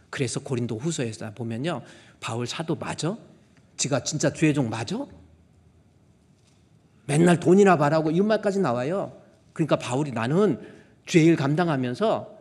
그래서 고린도 후서에서 보면요, 바울 사도 맞아? 지가 진짜 주의 종 맞아? 맨날 돈이나 바라고 이런 말까지 나와요. 그러니까 바울이 나는 주의 일 감당하면서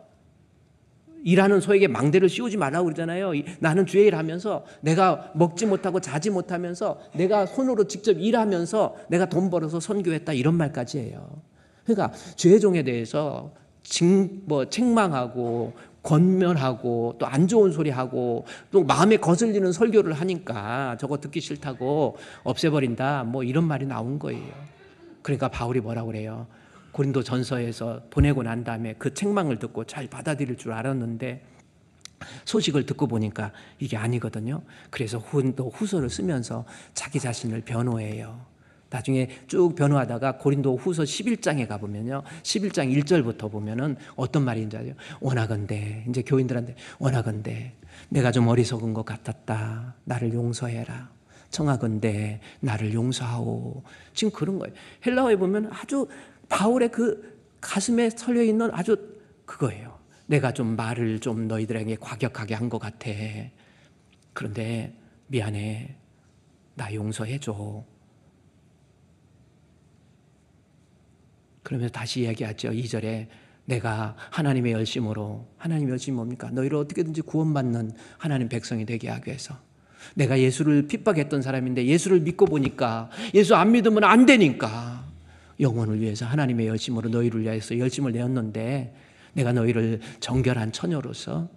일하는 소에게 망대를 씌우지 말라고 그러잖아요. 나는 주의 일 하면서 내가 먹지 못하고 자지 못하면서 내가 손으로 직접 일하면서 내가 돈 벌어서 선교했다 이런 말까지 해요. 그러니까 주의 종에 대해서 책망하고 권면하고 또 안 좋은 소리 하고 또 마음에 거슬리는 설교를 하니까 저거 듣기 싫다고 없애버린다 뭐 이런 말이 나온 거예요. 그러니까 바울이 뭐라고 그래요? 고린도 전서에서 보내고 난 다음에 그 책망을 듣고 잘 받아들일 줄 알았는데 소식을 듣고 보니까 이게 아니거든요. 그래서 고린도 후서를 쓰면서 자기 자신을 변호해요. 나중에 쭉 변호하다가 고린도 후서 11장에 가보면요, 11장 1절부터 보면은 어떤 말인지 아세요? 원하건대, 이제 교인들한테 원하건대 내가 좀 어리석은 것 같았다, 나를 용서해라. 청하건대 나를 용서하오. 지금 그런 거예요. 헬라어에 보면 아주 바울의 그 가슴에 설려 있는 아주 그거예요. 내가 좀 말을 좀 너희들에게 과격하게 한 것 같아. 그런데 미안해, 나 용서해줘. 그러면서 다시 이야기하죠. 2절에 내가 하나님의 열심으로, 하나님의 열심이 뭡니까? 너희를 어떻게든지 구원받는 하나님 백성이 되게 하기 위해서. 내가 예수를 핍박했던 사람인데 예수를 믿고 보니까 예수 안 믿으면 안 되니까 영혼을 위해서 하나님의 열심으로 너희를 위해서 열심을 내었는데 내가 너희를 정결한 처녀로서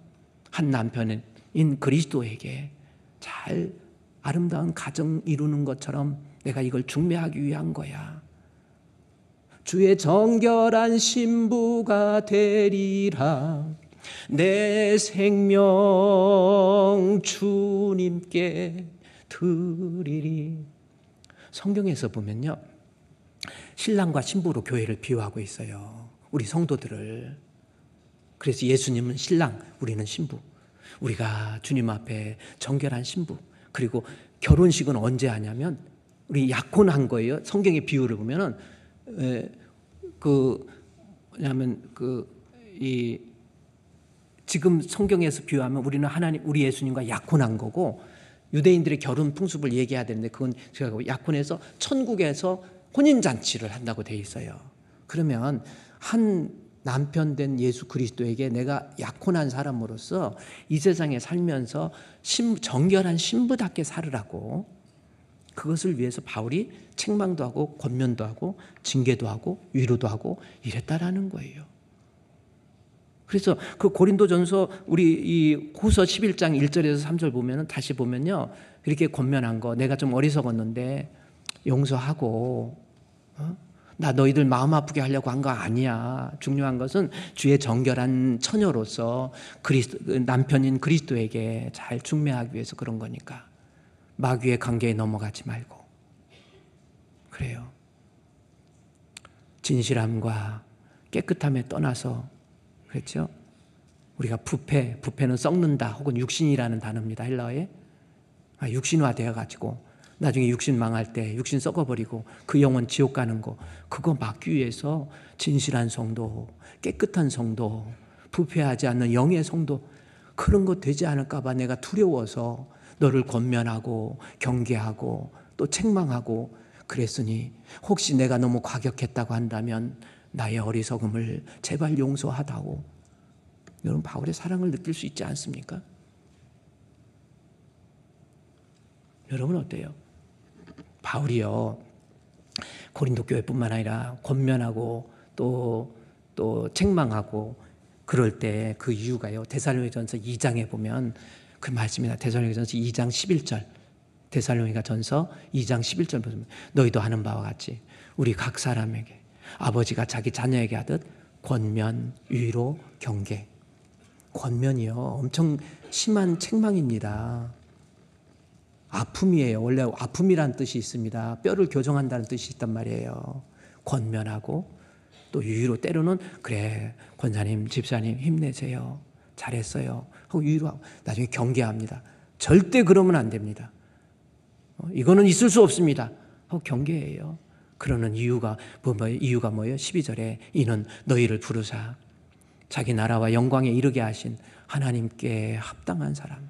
한 남편인 그리스도에게 잘 아름다운 가정 이루는 것처럼 내가 이걸 중매하기 위한 거야. 주의 정결한 신부가 되리라. 내 생명 주님께 드리리. 성경에서 보면요, 신랑과 신부로 교회를 비유하고 있어요. 우리 성도들을. 그래서 예수님은 신랑, 우리는 신부. 우리가 주님 앞에 정결한 신부. 그리고 결혼식은 언제 하냐면 우리 약혼한 거예요. 성경의 비유를 보면은 지금 성경에서 비유하면 우리는 하나님, 우리 예수님과 약혼한 거고, 유대인들의 결혼 풍습을 얘기해야 되는데 그건 제가 약혼해서 천국에서 혼인잔치를 한다고 돼 있어요. 그러면 한 남편 된 예수 그리스도에게 내가 약혼한 사람으로서 이 세상에 살면서 정결한 신부답게 살으라고, 그것을 위해서 바울이 책망도 하고 권면도 하고 징계도 하고 위로도 하고 이랬다라는 거예요. 그래서 그 고린도전서 우리 이 후서 11장 1절에서 3절 보면은 다시 보면요, 이렇게 권면한 거, 내가 좀 어리석었는데 용서하고, 나 너희들 마음 아프게 하려고 한 거 아니야. 중요한 것은 주의 정결한 처녀로서 남편인 그리스도에게 잘 중매하기 위해서 그런 거니까 마귀의 관계에 넘어가지 말고. 그래요. 진실함과 깨끗함에 떠나서, 그렇죠? 우리가 부패는 썩는다 혹은 육신이라는 단어입니다. 헬라어에. 육신화 되어가지고 나중에 육신 망할 때 육신 썩어버리고 그 영혼 지옥 가는 거, 그거 막기 위해서 진실한 성도, 깨끗한 성도, 부패하지 않는 영의 성도, 그런 거 되지 않을까 봐 내가 두려워서 너를 권면하고 경계하고 또 책망하고 그랬으니 혹시 내가 너무 과격했다고 한다면 나의 어리석음을 제발 용서하다오. 여러분, 바울의 사랑을 느낄 수 있지 않습니까? 여러분 어때요? 바울이요, 고린도 교회뿐만 아니라 권면하고 또 책망하고 그럴 때 그 이유가요, 데살로니가전서 2장에 보면 그 말씀이나 데살로니가전서 2장 11절, 데살로니가전서 2장 11절 보면 너희도 하는 바와 같이 우리 각 사람에게 아버지가 자기 자녀에게 하듯 권면, 위로, 경계. 권면이요, 엄청 심한 책망입니다. 아픔이에요. 원래 아픔이란 뜻이 있습니다. 뼈를 교정한다는 뜻이 있단 말이에요. 권면하고 또 유의로 때로는 그래 권사님 집사님 힘내세요. 잘했어요. 하고 유의로 하고 나중에 경계합니다. 절대 그러면 안 됩니다. 이거는 있을 수 없습니다. 하고 경계해요. 그러는 이유가 뭐예요? 12절에 이는 너희를 부르사 자기 나라와 영광에 이르게 하신 하나님께 합당한 사람.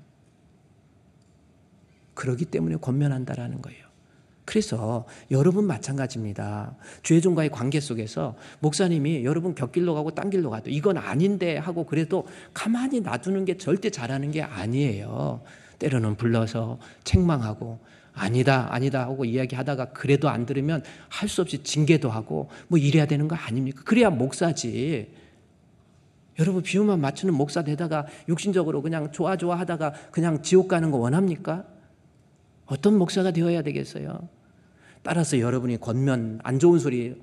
그러기 때문에 권면한다라는 거예요. 그래서 여러분 마찬가지입니다. 죄종과의 관계 속에서 목사님이 여러분 곁길로 가고 딴 길로 가도 이건 아닌데 하고 그래도 가만히 놔두는 게 절대 잘하는 게 아니에요. 때로는 불러서 책망하고 아니다 하고 이야기하다가 그래도 안 들으면 할 수 없이 징계도 하고 뭐 이래야 되는 거 아닙니까? 그래야 목사지. 여러분 비유만 맞추는 목사 되다가 육신적으로 그냥 좋아하다가 그냥 지옥 가는 거 원합니까? 어떤 목사가 되어야 되겠어요? 따라서 여러분이 권면, 안 좋은 소리,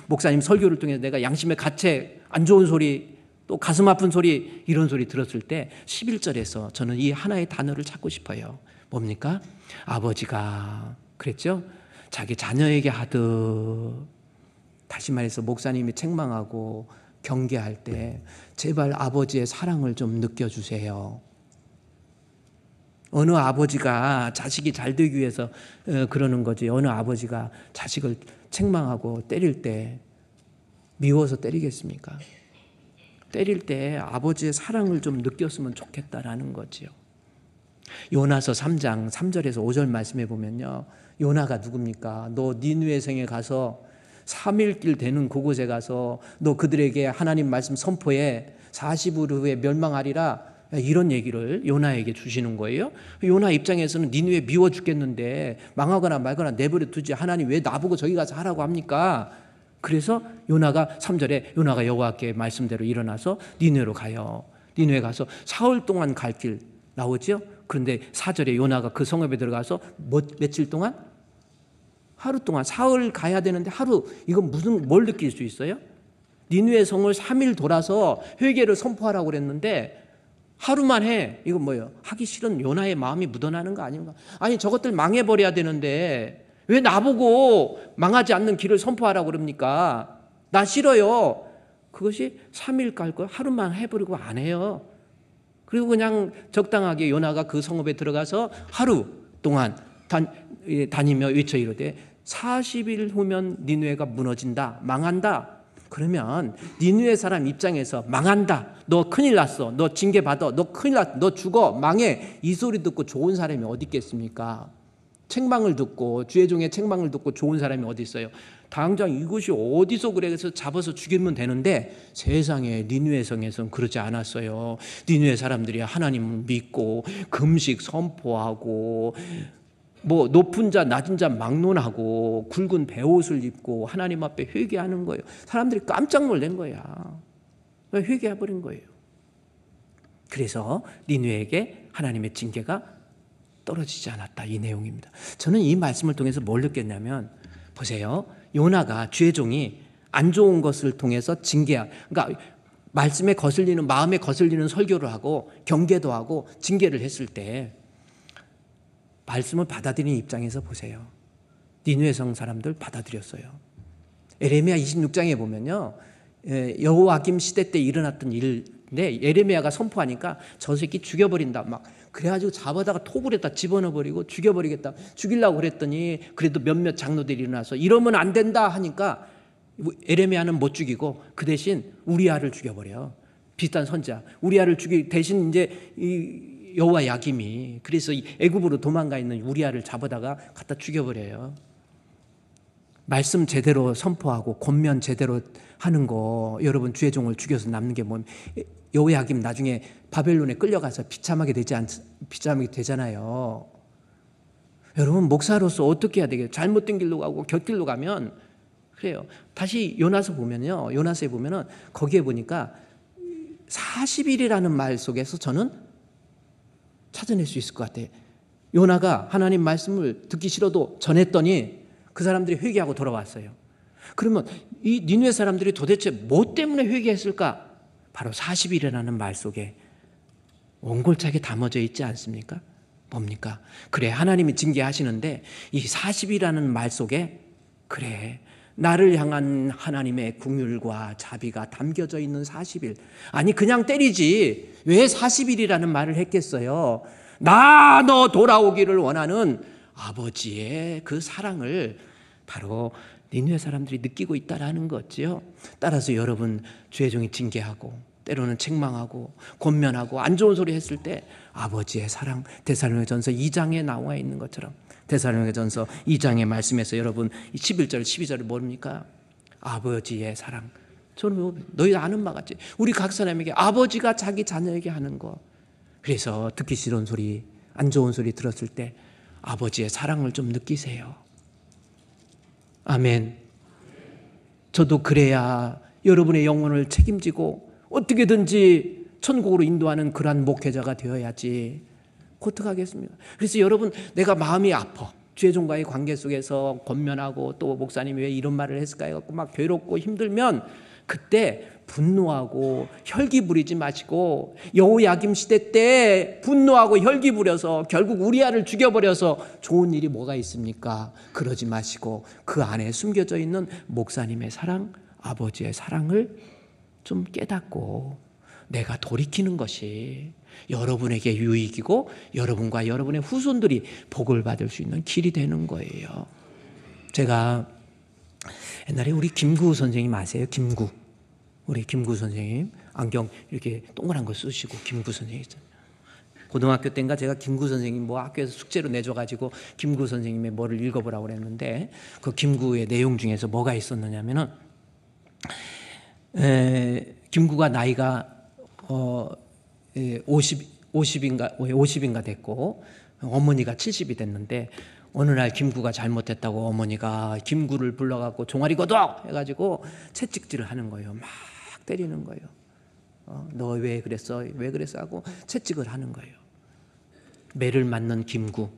목사님 설교를 통해서 내가 양심의 가책, 안 좋은 소리, 또 가슴 아픈 소리, 이런 소리 들었을 때 11절에서 저는 이 하나의 단어를 찾고 싶어요. 뭡니까? 아버지가 그랬죠? 자기 자녀에게 하듯, 다시 말해서 목사님이 책망하고 경계할 때 제발 아버지의 사랑을 좀 느껴주세요. 어느 아버지가 자식이 잘 되기 위해서 그러는 거지. 어느 아버지가 자식을 책망하고 때릴 때 미워서 때리겠습니까? 때릴 때 아버지의 사랑을 좀 느꼈으면 좋겠다라는 거지요. 요나서 3장 3절에서 5절 말씀해 보면요. 요나가 누굽니까? 너 니느웨 성에 가서 3일 길 되는 그곳에 가서 너 그들에게 하나님 말씀 선포해 40일 후에 멸망하리라. 이런 얘기를 요나에게 주시는 거예요. 요나 입장에서는 니느웨 미워 죽겠는데 망하거나 말거나 내버려 두지 하나님 왜 나보고 저기 가서 하라고 합니까? 그래서 요나가 3절에 요나가 여호와께 말씀대로 일어나서 니느웨로 가요. 니느웨 가서 사흘 동안 갈 길 나오죠. 그런데 4절에 요나가 그 성읍에 들어가서 며칠 동안? 하루 동안 사흘 가야 되는데 하루 이건 뭘 느낄 수 있어요? 니느웨 성을 3일 돌아서 회개를 선포하라고 그랬는데 하루만 해. 이건 뭐예요? 하기 싫은 요나의 마음이 묻어나는 거 아닌가? 아니 저것들 망해버려야 되는데 왜 나보고 망하지 않는 길을 선포하라고 그럽니까? 나 싫어요. 그것이 3일 갈 거 하루만 해버리고 안 해요. 그리고 그냥 적당하게 요나가 그 성읍에 들어가서 하루 동안 다니며 외쳐 이르되 40일 후면 니느웨가 무너진다. 망한다. 그러면 니느웨 사람 입장에서 망한다. 너 큰일 났어. 너 징계받아. 너 큰일 났어. 너 죽어. 망해. 이 소리 듣고 좋은 사람이 어디 있겠습니까? 책망을 듣고 주의 종의 책망을 듣고 좋은 사람이 어디 있어요? 당장 이것이 어디서 그래서 잡아서 죽이면 되는데 세상에 니느웨 성에서는 그러지 않았어요. 니느웨 사람들이 하나님을 믿고 금식 선포하고 뭐 높은 자 낮은 자 막론하고 굵은 베옷을 입고 하나님 앞에 회개하는 거예요. 사람들이 깜짝 놀란 거야. 회개해버린 거예요. 그래서 니느웨에게 하나님의 징계가 떨어지지 않았다. 이 내용입니다. 저는 이 말씀을 통해서 뭘 느꼈냐면 보세요. 요나가 주의 종이 안 좋은 것을 통해서 그러니까 말씀에 거슬리는 마음에 거슬리는 설교를 하고 경계도 하고 징계를 했을 때 말씀을 받아들이는 입장에서 보세요. 니느웨 성 사람들 받아들였어요. 에레미야 26장에 보면요. 여호와김 시대 때 일어났던 일인데 예레미야가 선포하니까 저 새끼 죽여버린다. 막 그래가지고 잡아다가 톱을에다 집어넣어버리고 죽여버리겠다. 죽이려고 그랬더니 그래도 몇몇 장로들이 일어나서 이러면 안 된다 하니까 에레미야는 못 죽이고 그 대신 우리아를 죽여버려. 비슷한 선지자. 우리아를 대신 이제 이 여호와 야김이 그래서 애굽으로 도망가 있는 우리아를 잡아다가 갖다 죽여버려요. 말씀 제대로 선포하고 권면 제대로 하는 거 여러분 주의 종을 죽여서 남는 게 뭐냐면 여호와 야김 나중에 바벨론에 끌려가서 비참하게 되잖아요. 여러분 목사로서 어떻게 해야 되겠어요? 잘못된 길로 가고 곁길로 가면 그래요. 다시 요나서에 보면은 거기에 보니까 40일이라는 말 속에서 저는 찾아낼 수 있을 것 같아요. 요나가 하나님 말씀을 듣기 싫어도 전했더니 그 사람들이 회개하고 돌아왔어요. 그러면 이 니느웨 사람들이 도대체 뭐 때문에 회개했을까? 바로 40일이라는 말 속에 옹골차게 담아져 있지 않습니까? 뭡니까? 그래 하나님이 징계하시는데 이 40일이라는 말 속에 그래 나를 향한 하나님의 긍휼과 자비가 담겨져 있는 40일. 아니 그냥 때리지 왜 40일이라는 말을 했겠어요? 너 돌아오기를 원하는 아버지의 그 사랑을 바로 니느웨 사람들이 느끼고 있다라는 거죠. 따라서 여러분 죄종이 징계하고 때로는 책망하고 권면하고 안 좋은 소리 했을 때 아버지의 사랑, 데살로니가전서 2장에 나와 있는 것처럼 데살로니가전서 2장의 말씀에서 여러분 11절 12절을 모릅니까? 아버지의 사랑. 저는 너희 아는 바 같지. 우리 각 사람에게 아버지가 자기 자녀에게 하는 거. 그래서 듣기 싫은 소리, 안 좋은 소리 들었을 때 아버지의 사랑을 좀 느끼세요. 아멘. 저도 그래야 여러분의 영혼을 책임지고 어떻게든지 천국으로 인도하는 그러한 목회자가 되어야지. 어떡하겠습니까? 그래서 여러분 내가 마음이 아파. 죄종과의 관계 속에서 권면하고 또 목사님이 왜 이런 말을 했을까 해갖고 막 괴롭고 힘들면 그때 분노하고 혈기 부리지 마시고 여호야김 시대 때 분노하고 혈기 부려서 결국 우리아를 죽여버려서 좋은 일이 뭐가 있습니까? 그러지 마시고 그 안에 숨겨져 있는 목사님의 사랑, 아버지의 사랑을 좀 깨닫고 내가 돌이키는 것이 여러분에게 유익이고 여러분과 여러분의 후손들이 복을 받을 수 있는 길이 되는 거예요. 제가 옛날에 우리 김구 선생님 아세요? 김구. 우리 김구 선생님 안경 이렇게 동그란 거 쓰시고 김구 선생님 있잖아요. 고등학교 때인가 제가 김구 선생님 뭐 학교에서 숙제로 내줘가지고 김구 선생님의 뭐를 읽어보라고 그랬는데 그 김구의 내용 중에서 뭐가 있었느냐면은 김구가 나이가 50인가 됐고 어머니가 70이 됐는데 어느 날 김구가 잘못했다고 어머니가 김구를 불러갖고 종아리 걷어 해가지고 채찍질을 하는 거예요. 막 때리는 거예요. 너 왜 그랬어? 왜 그랬어? 하고 채찍을 하는 거예요. 매를 맞는 김구.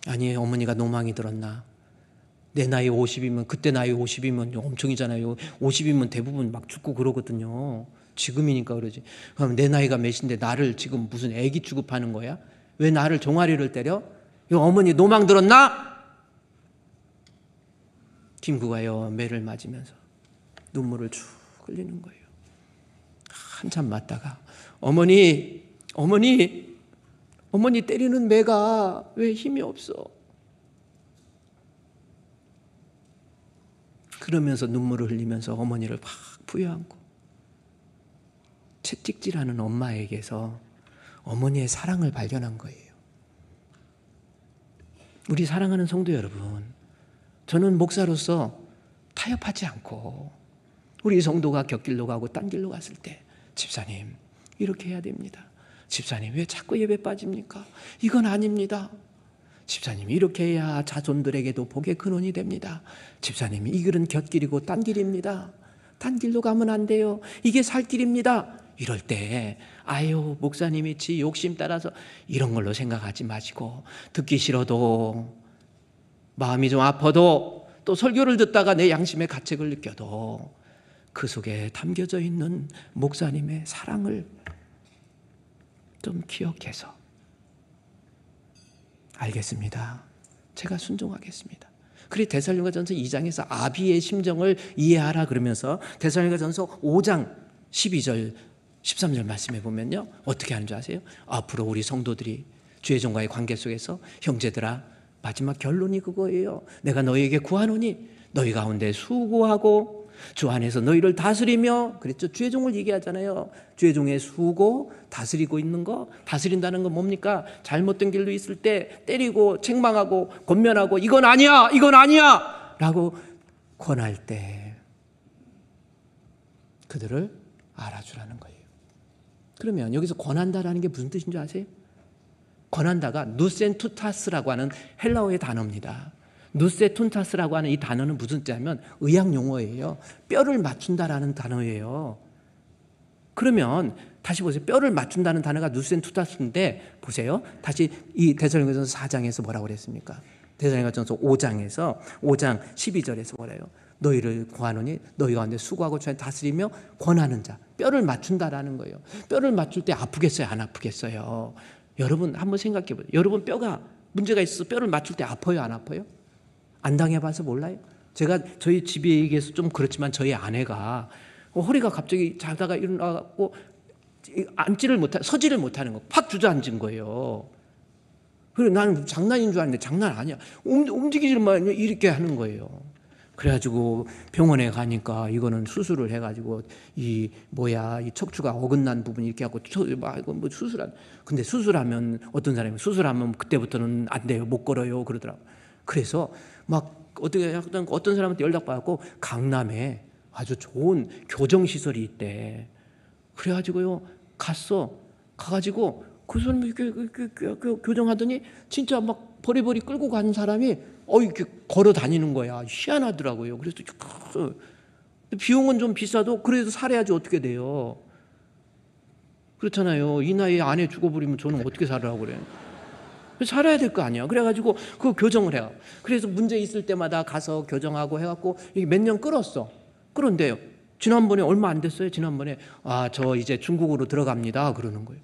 아니 어머니가 노망이 들었나? 내 나이 50이면 그때 나이 50이면 엄청이잖아요. 50이면 대부분 막 죽고 그러거든요. 지금이니까 그러지. 그럼 내 나이가 몇인데 나를 지금 무슨 애기 취급하는 거야? 왜 나를 종아리를 때려? 이거 어머니 노망 들었나? 김구가요 매를 맞으면서 눈물을 쭉 흘리는 거예요. 한참 맞다가 어머니 때리는 매가 왜 힘이 없어? 그러면서 눈물을 흘리면서 어머니를 막 부여안고 채찍질하는 엄마에게서 어머니의 사랑을 발견한 거예요. 우리 사랑하는 성도 여러분, 저는 목사로서 타협하지 않고 우리 성도가 곁길로 가고 딴 길로 갔을 때 집사님 이렇게 해야 됩니다. 집사님 왜 자꾸 예배 빠집니까? 이건 아닙니다. 집사님 이렇게 해야 자손들에게도 복의 근원이 됩니다. 집사님 이 길은 곁길이고 딴 길입니다. 딴 길로 가면 안 돼요. 이게 살 길입니다. 이럴 때 아유 목사님이 지 욕심 따라서 이런 걸로 생각하지 마시고 듣기 싫어도 마음이 좀 아파도 또 설교를 듣다가 내 양심의 가책을 느껴도 그 속에 담겨져 있는 목사님의 사랑을 좀 기억해서 알겠습니다. 제가 순종하겠습니다. 그리고 데살로니가전서 2장에서 아비의 심정을 이해하라 그러면서 데살로니가전서 5장 12절 13절 말씀해 보면요 어떻게 하는 줄 아세요? 앞으로 우리 성도들이 주의종과의 관계 속에서 형제들아 마지막 결론이 그거예요. 내가 너희에게 구하노니 너희 가운데 수고하고 주 안에서 너희를 다스리며 그랬죠. 주의종을 얘기하잖아요. 주의종의 수고 다스리고 있는 거. 다스린다는 건 뭡니까? 잘못된 길로 있을 때 때리고 책망하고 권면하고 이건 아니야 라고 권할 때 그들을 알아주라는 거예요. 그러면 여기서 권한다라는 게 무슨 뜻인 줄 아세요? 권한다가 누센투타스라고 하는 헬라어의 단어입니다. 누세툰타스라고 하는 이 단어는 무슨 뜻이냐면 의학 용어예요. 뼈를 맞춘다라는 단어예요. 그러면 다시 보세요. 뼈를 맞춘다는 단어가 누센투타스인데 보세요. 다시 이 데살로니가전서 4장에서 뭐라고 그랬습니까? 데살로니가전서 5장 12절에서 뭐래요? 너희를 구하노니 너희 가운데 수고하고 주 안에 다스리며 권하는 자. 뼈를 맞춘다라는 거예요. 뼈를 맞출 때 아프겠어요? 안 아프겠어요? 여러분 한번 생각해 보세요. 여러분 뼈가 문제가 있어서 뼈를 맞출 때 아파요? 안 아파요? 안 당해봐서 몰라요? 제가 저희 집에 얘기해서 좀 그렇지만 저희 아내가 허리가 갑자기 자다가 일어나고 서지를 못하는 거, 팍 주저앉은 거예요. 그래 나는 장난인 줄 알았는데 장난 아니야. 움직이지만 이렇게 하는 거예요. 그래가지고 병원에 가니까 이거는 수술을 해가지고 이 척추가 어긋난 부분이 이렇게 하고 이거 뭐 근데 수술하면 어떤 사람이 수술하면 그때부터는 안 돼요, 못 걸어요 그러더라고. 그래서 막 어떤 사람한테 연락 받았고 강남에 아주 좋은 교정 시설이 있대. 그래가지고요 가가지고 그 사람이 이렇게 교정하더니 진짜 막 버리버리 끌고 가는 사람이 이렇게 걸어 다니는 거야. 희한하더라고요. 그래서 비용은 좀 비싸도 그래도 살아야지 어떻게 돼요. 그렇잖아요. 이 나이에 아내 죽어버리면 저는 어떻게 살으라고 그래요. 살아야 될 거 아니야. 그래가지고 그 교정을 해요. 그래서 문제 있을 때마다 가서 교정하고 해갖고 이게 몇 년 끌었어. 그런데요, 지난번에 얼마 안 됐어요. 지난번에 저 이제 중국으로 들어갑니다 그러는 거예요.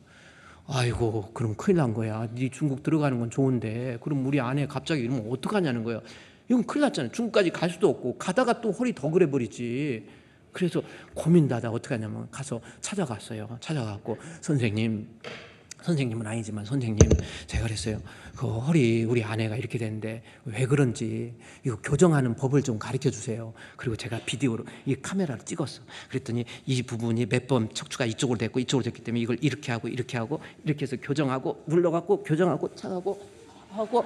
아이고, 그럼 큰일 난 거야. 네 중국 들어가는 건 좋은데 그럼 우리 아내 갑자기 이러면 어떡하냐는 거야. 이건 큰일 났잖아요. 중국까지 갈 수도 없고 가다가 또 허리 더 그래 버리지. 그래서 고민하다 어떻게 하냐면 가서 찾아갔어요. 찾아가고 선생님은 아니지만 선생님, 제가 그랬어요. 그 허리 우리 아내가 이렇게 됐는데 왜 그런지 이거 교정하는 법을 좀 가르쳐 주세요. 그리고 제가 비디오로 이 카메라로 찍었어. 그랬더니 이 부분이 몇 번 척추가 이쪽으로 됐고 이쪽으로 됐기 때문에 이걸 이렇게 하고 이렇게 해서 교정하고 눌러갖고 교정하고 차가고 하고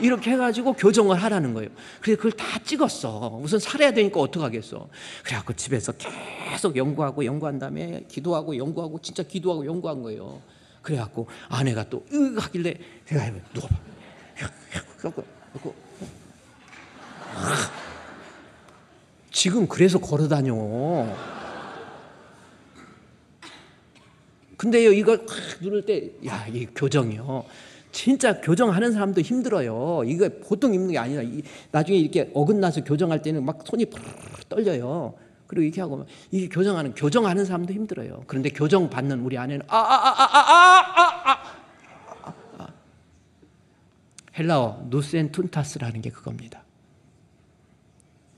이렇게 해가지고 교정을 하라는 거예요. 그래서 그걸 다 찍었어. 우선 살아야 되니까 어떡하겠어. 그래갖고 집에서 계속 연구한 다음에 기도하고 연구하고 진짜 기도하고 연구한 거예요. 그래갖고 아내가 또 하길래 제가 해봐, 누워봐. 지금 그래서 걸어다녀. 근데요, 이거 누를 때, 이 교정이요. 진짜 교정하는 사람도 힘들어요. 이거 보통 힘든 게 아니라 나중에 이렇게 어긋나서 교정할 때는 막 손이 떨려요. 그리고 이렇게 하고 이게 교정하는 사람도 힘들어요. 그런데 교정 받는 우리 아내는 헬라어 누센툰타스라는 게 그겁니다.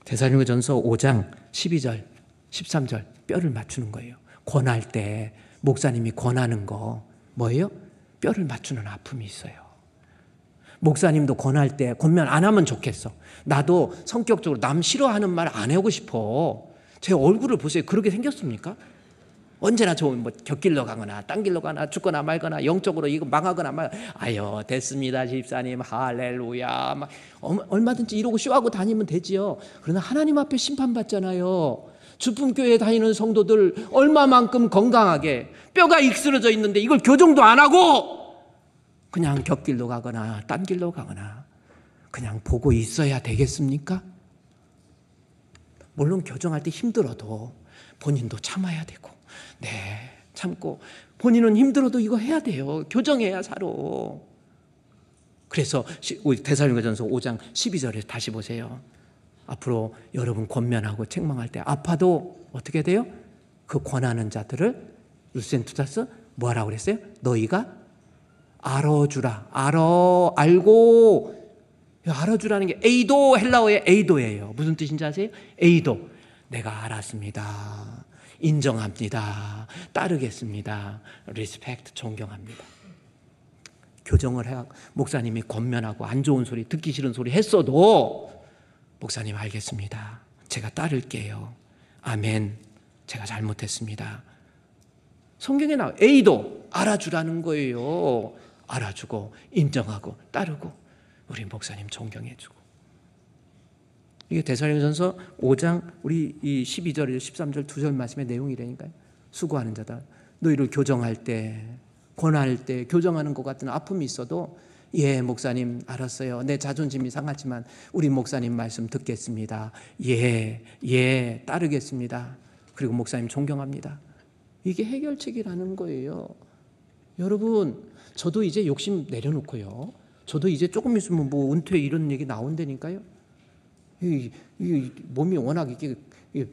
데살로니가전서 5장 12절 13절 뼈를 맞추는 거예요. 권할 때 목사님이 권하는 거 뭐예요? 뼈를 맞추는 아픔이 있어요. 목사님도 권할 때 권면 안 하면 좋겠어. 나도 성격적으로 남 싫어하는 말 안 하고 싶어. 제 얼굴을 보세요. 그렇게 생겼습니까? 언제나 좋은 곁길로 가거나 딴 길로 가나 죽거나 말거나 영적으로 이거 망하거나 아유 됐습니다 집사님 할렐루야 막 얼마든지 이러고 쇼하고 다니면 되지요. 그러나 하나님 앞에 심판받잖아요. 주품교회 다니는 성도들 얼마만큼 건강하게 뼈가 익스러져 있는데 이걸 교정도 안 하고 그냥 곁길로 가거나 딴 길로 가거나 그냥 보고 있어야 되겠습니까? 물론 교정할 때 힘들어도 본인도 참아야 되고 참고 본인은 힘들어도 이거 해야 돼요. 교정해야 살아. 그래서 데살로니가전서 5장 12절에 다시 보세요. 앞으로 여러분 권면하고 책망할 때 아파도 어떻게 돼요? 그 권하는 자들을 루센투다스 뭐라고 그랬어요? 너희가 알아주라. 알고 알아주라는 게 에이도, 헬라어의 에이도예요. 무슨 뜻인지 아세요? 에이도. 내가 알았습니다. 인정합니다. 따르겠습니다. 리스펙트, 존경합니다. 교정을 해 목사님이 권면하고 안 좋은 소리, 듣기 싫은 소리 했어도 목사님 알겠습니다. 제가 따를게요. 아멘. 제가 잘못했습니다. 성경에 나와 에이도 알아주라는 거예요. 알아주고 인정하고 따르고 우리 목사님 존경해주고. 이게 데살로니가전서 5장 우리 이 12절 13절 두 절 말씀의 내용이라니까요. 수고하는 자다. 너희를 교정할 때 권할 때 교정하는 것 같은 아픔이 있어도 목사님 알았어요. 내 자존심이 상하지만 우리 목사님 말씀 듣겠습니다. 따르겠습니다. 그리고 목사님 존경합니다. 이게 해결책이라는 거예요. 여러분 저도 이제 욕심 내려놓고요. 저도 이제 조금 있으면 은퇴 이런 얘기 나온다니까요. 이 몸이 워낙 이게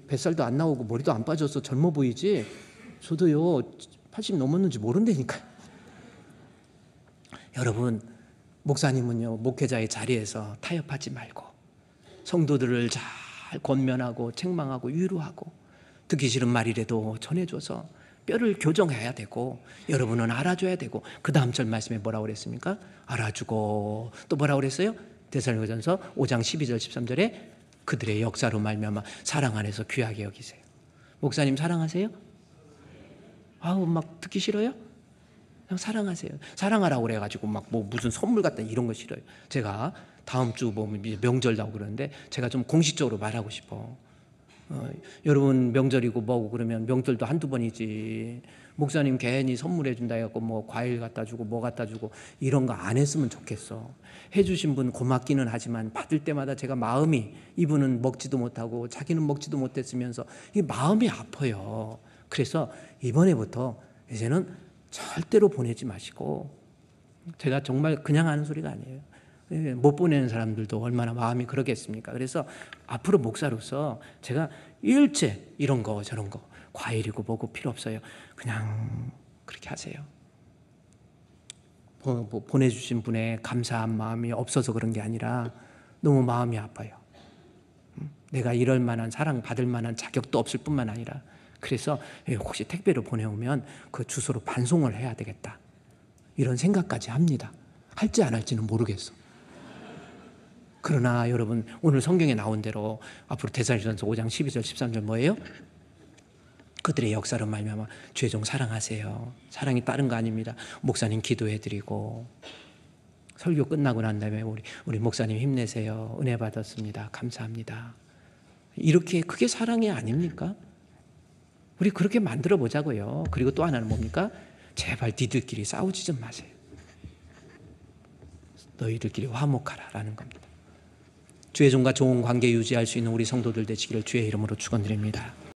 뱃살도 안 나오고 머리도 안 빠져서 젊어 보이지 저도요 80 넘었는지 모른다니까요. 여러분 목사님은요 목회자의 자리에서 타협하지 말고 성도들을 잘 권면하고 책망하고 위로하고 듣기 싫은 말이라도 전해줘서 뼈를 교정해야 되고 여러분은 알아줘야 되고 그 다음 절 말씀에 뭐라고 그랬습니까? 알아주고 또 뭐라고 그랬어요? 데살로니가전서 5장 12절 13절에 그들의 역사로 말미암아 사랑 안에서 귀하게 여기세요. 목사님 사랑하세요? 아우 막 듣기 싫어요? 그냥 사랑하세요. 사랑하라고 그래가지고 막 뭐 무슨 선물 같다 이런 거 싫어요. 제가 다음 주 보면 명절이라고 그러는데 제가 좀 공식적으로 말하고 싶어. 여러분 명절이고 뭐고 그러면 명절도 한두 번이지 목사님 괜히 선물해 준다 해갖고 뭐 과일 갖다 주고 뭐 갖다 주고 이런 거 안 했으면 좋겠어. 해주신 분 고맙기는 하지만 받을 때마다 제가 마음이 이분은 먹지도 못하고 자기는 먹지도 못했으면서 이 마음이 아파요. 그래서 이번에부터 이제는 절대로 보내지 마시고 제가 정말 그냥 하는 소리가 아니에요. 못 보내는 사람들도 얼마나 마음이 그러겠습니까? 그래서 앞으로 목사로서 제가 일체 이런 거 저런 거 과일이고 뭐고 필요 없어요. 그냥 그렇게 하세요. 보내주신 분의 감사한 마음이 없어서 그런 게 아니라 너무 마음이 아파요. 내가 이럴 만한 사랑 받을 만한 자격도 없을 뿐만 아니라 그래서 혹시 택배로 보내오면 그 주소로 반송을 해야 되겠다 이런 생각까지 합니다. 할지 안 할지는 모르겠어. 그러나 여러분 오늘 성경에 나온 대로 앞으로 데살로니가전서 5장 12절 13절 뭐예요? 그들의 역사로 말미암아 죄종 사랑하세요. 사랑이 다른 거 아닙니다. 목사님 기도해드리고 설교 끝나고 난 다음에 우리 목사님 힘내세요. 은혜 받았습니다. 감사합니다. 이렇게 그게 사랑이 아닙니까? 우리 그렇게 만들어 보자고요. 그리고 또 하나는 뭡니까? 제발 니들끼리 싸우지 좀 마세요. 너희들끼리 화목하라라는 겁니다. 주의 종과 좋은 관계 유지할 수 있는 우리 성도들 되시기를 주의 이름으로 축원드립니다.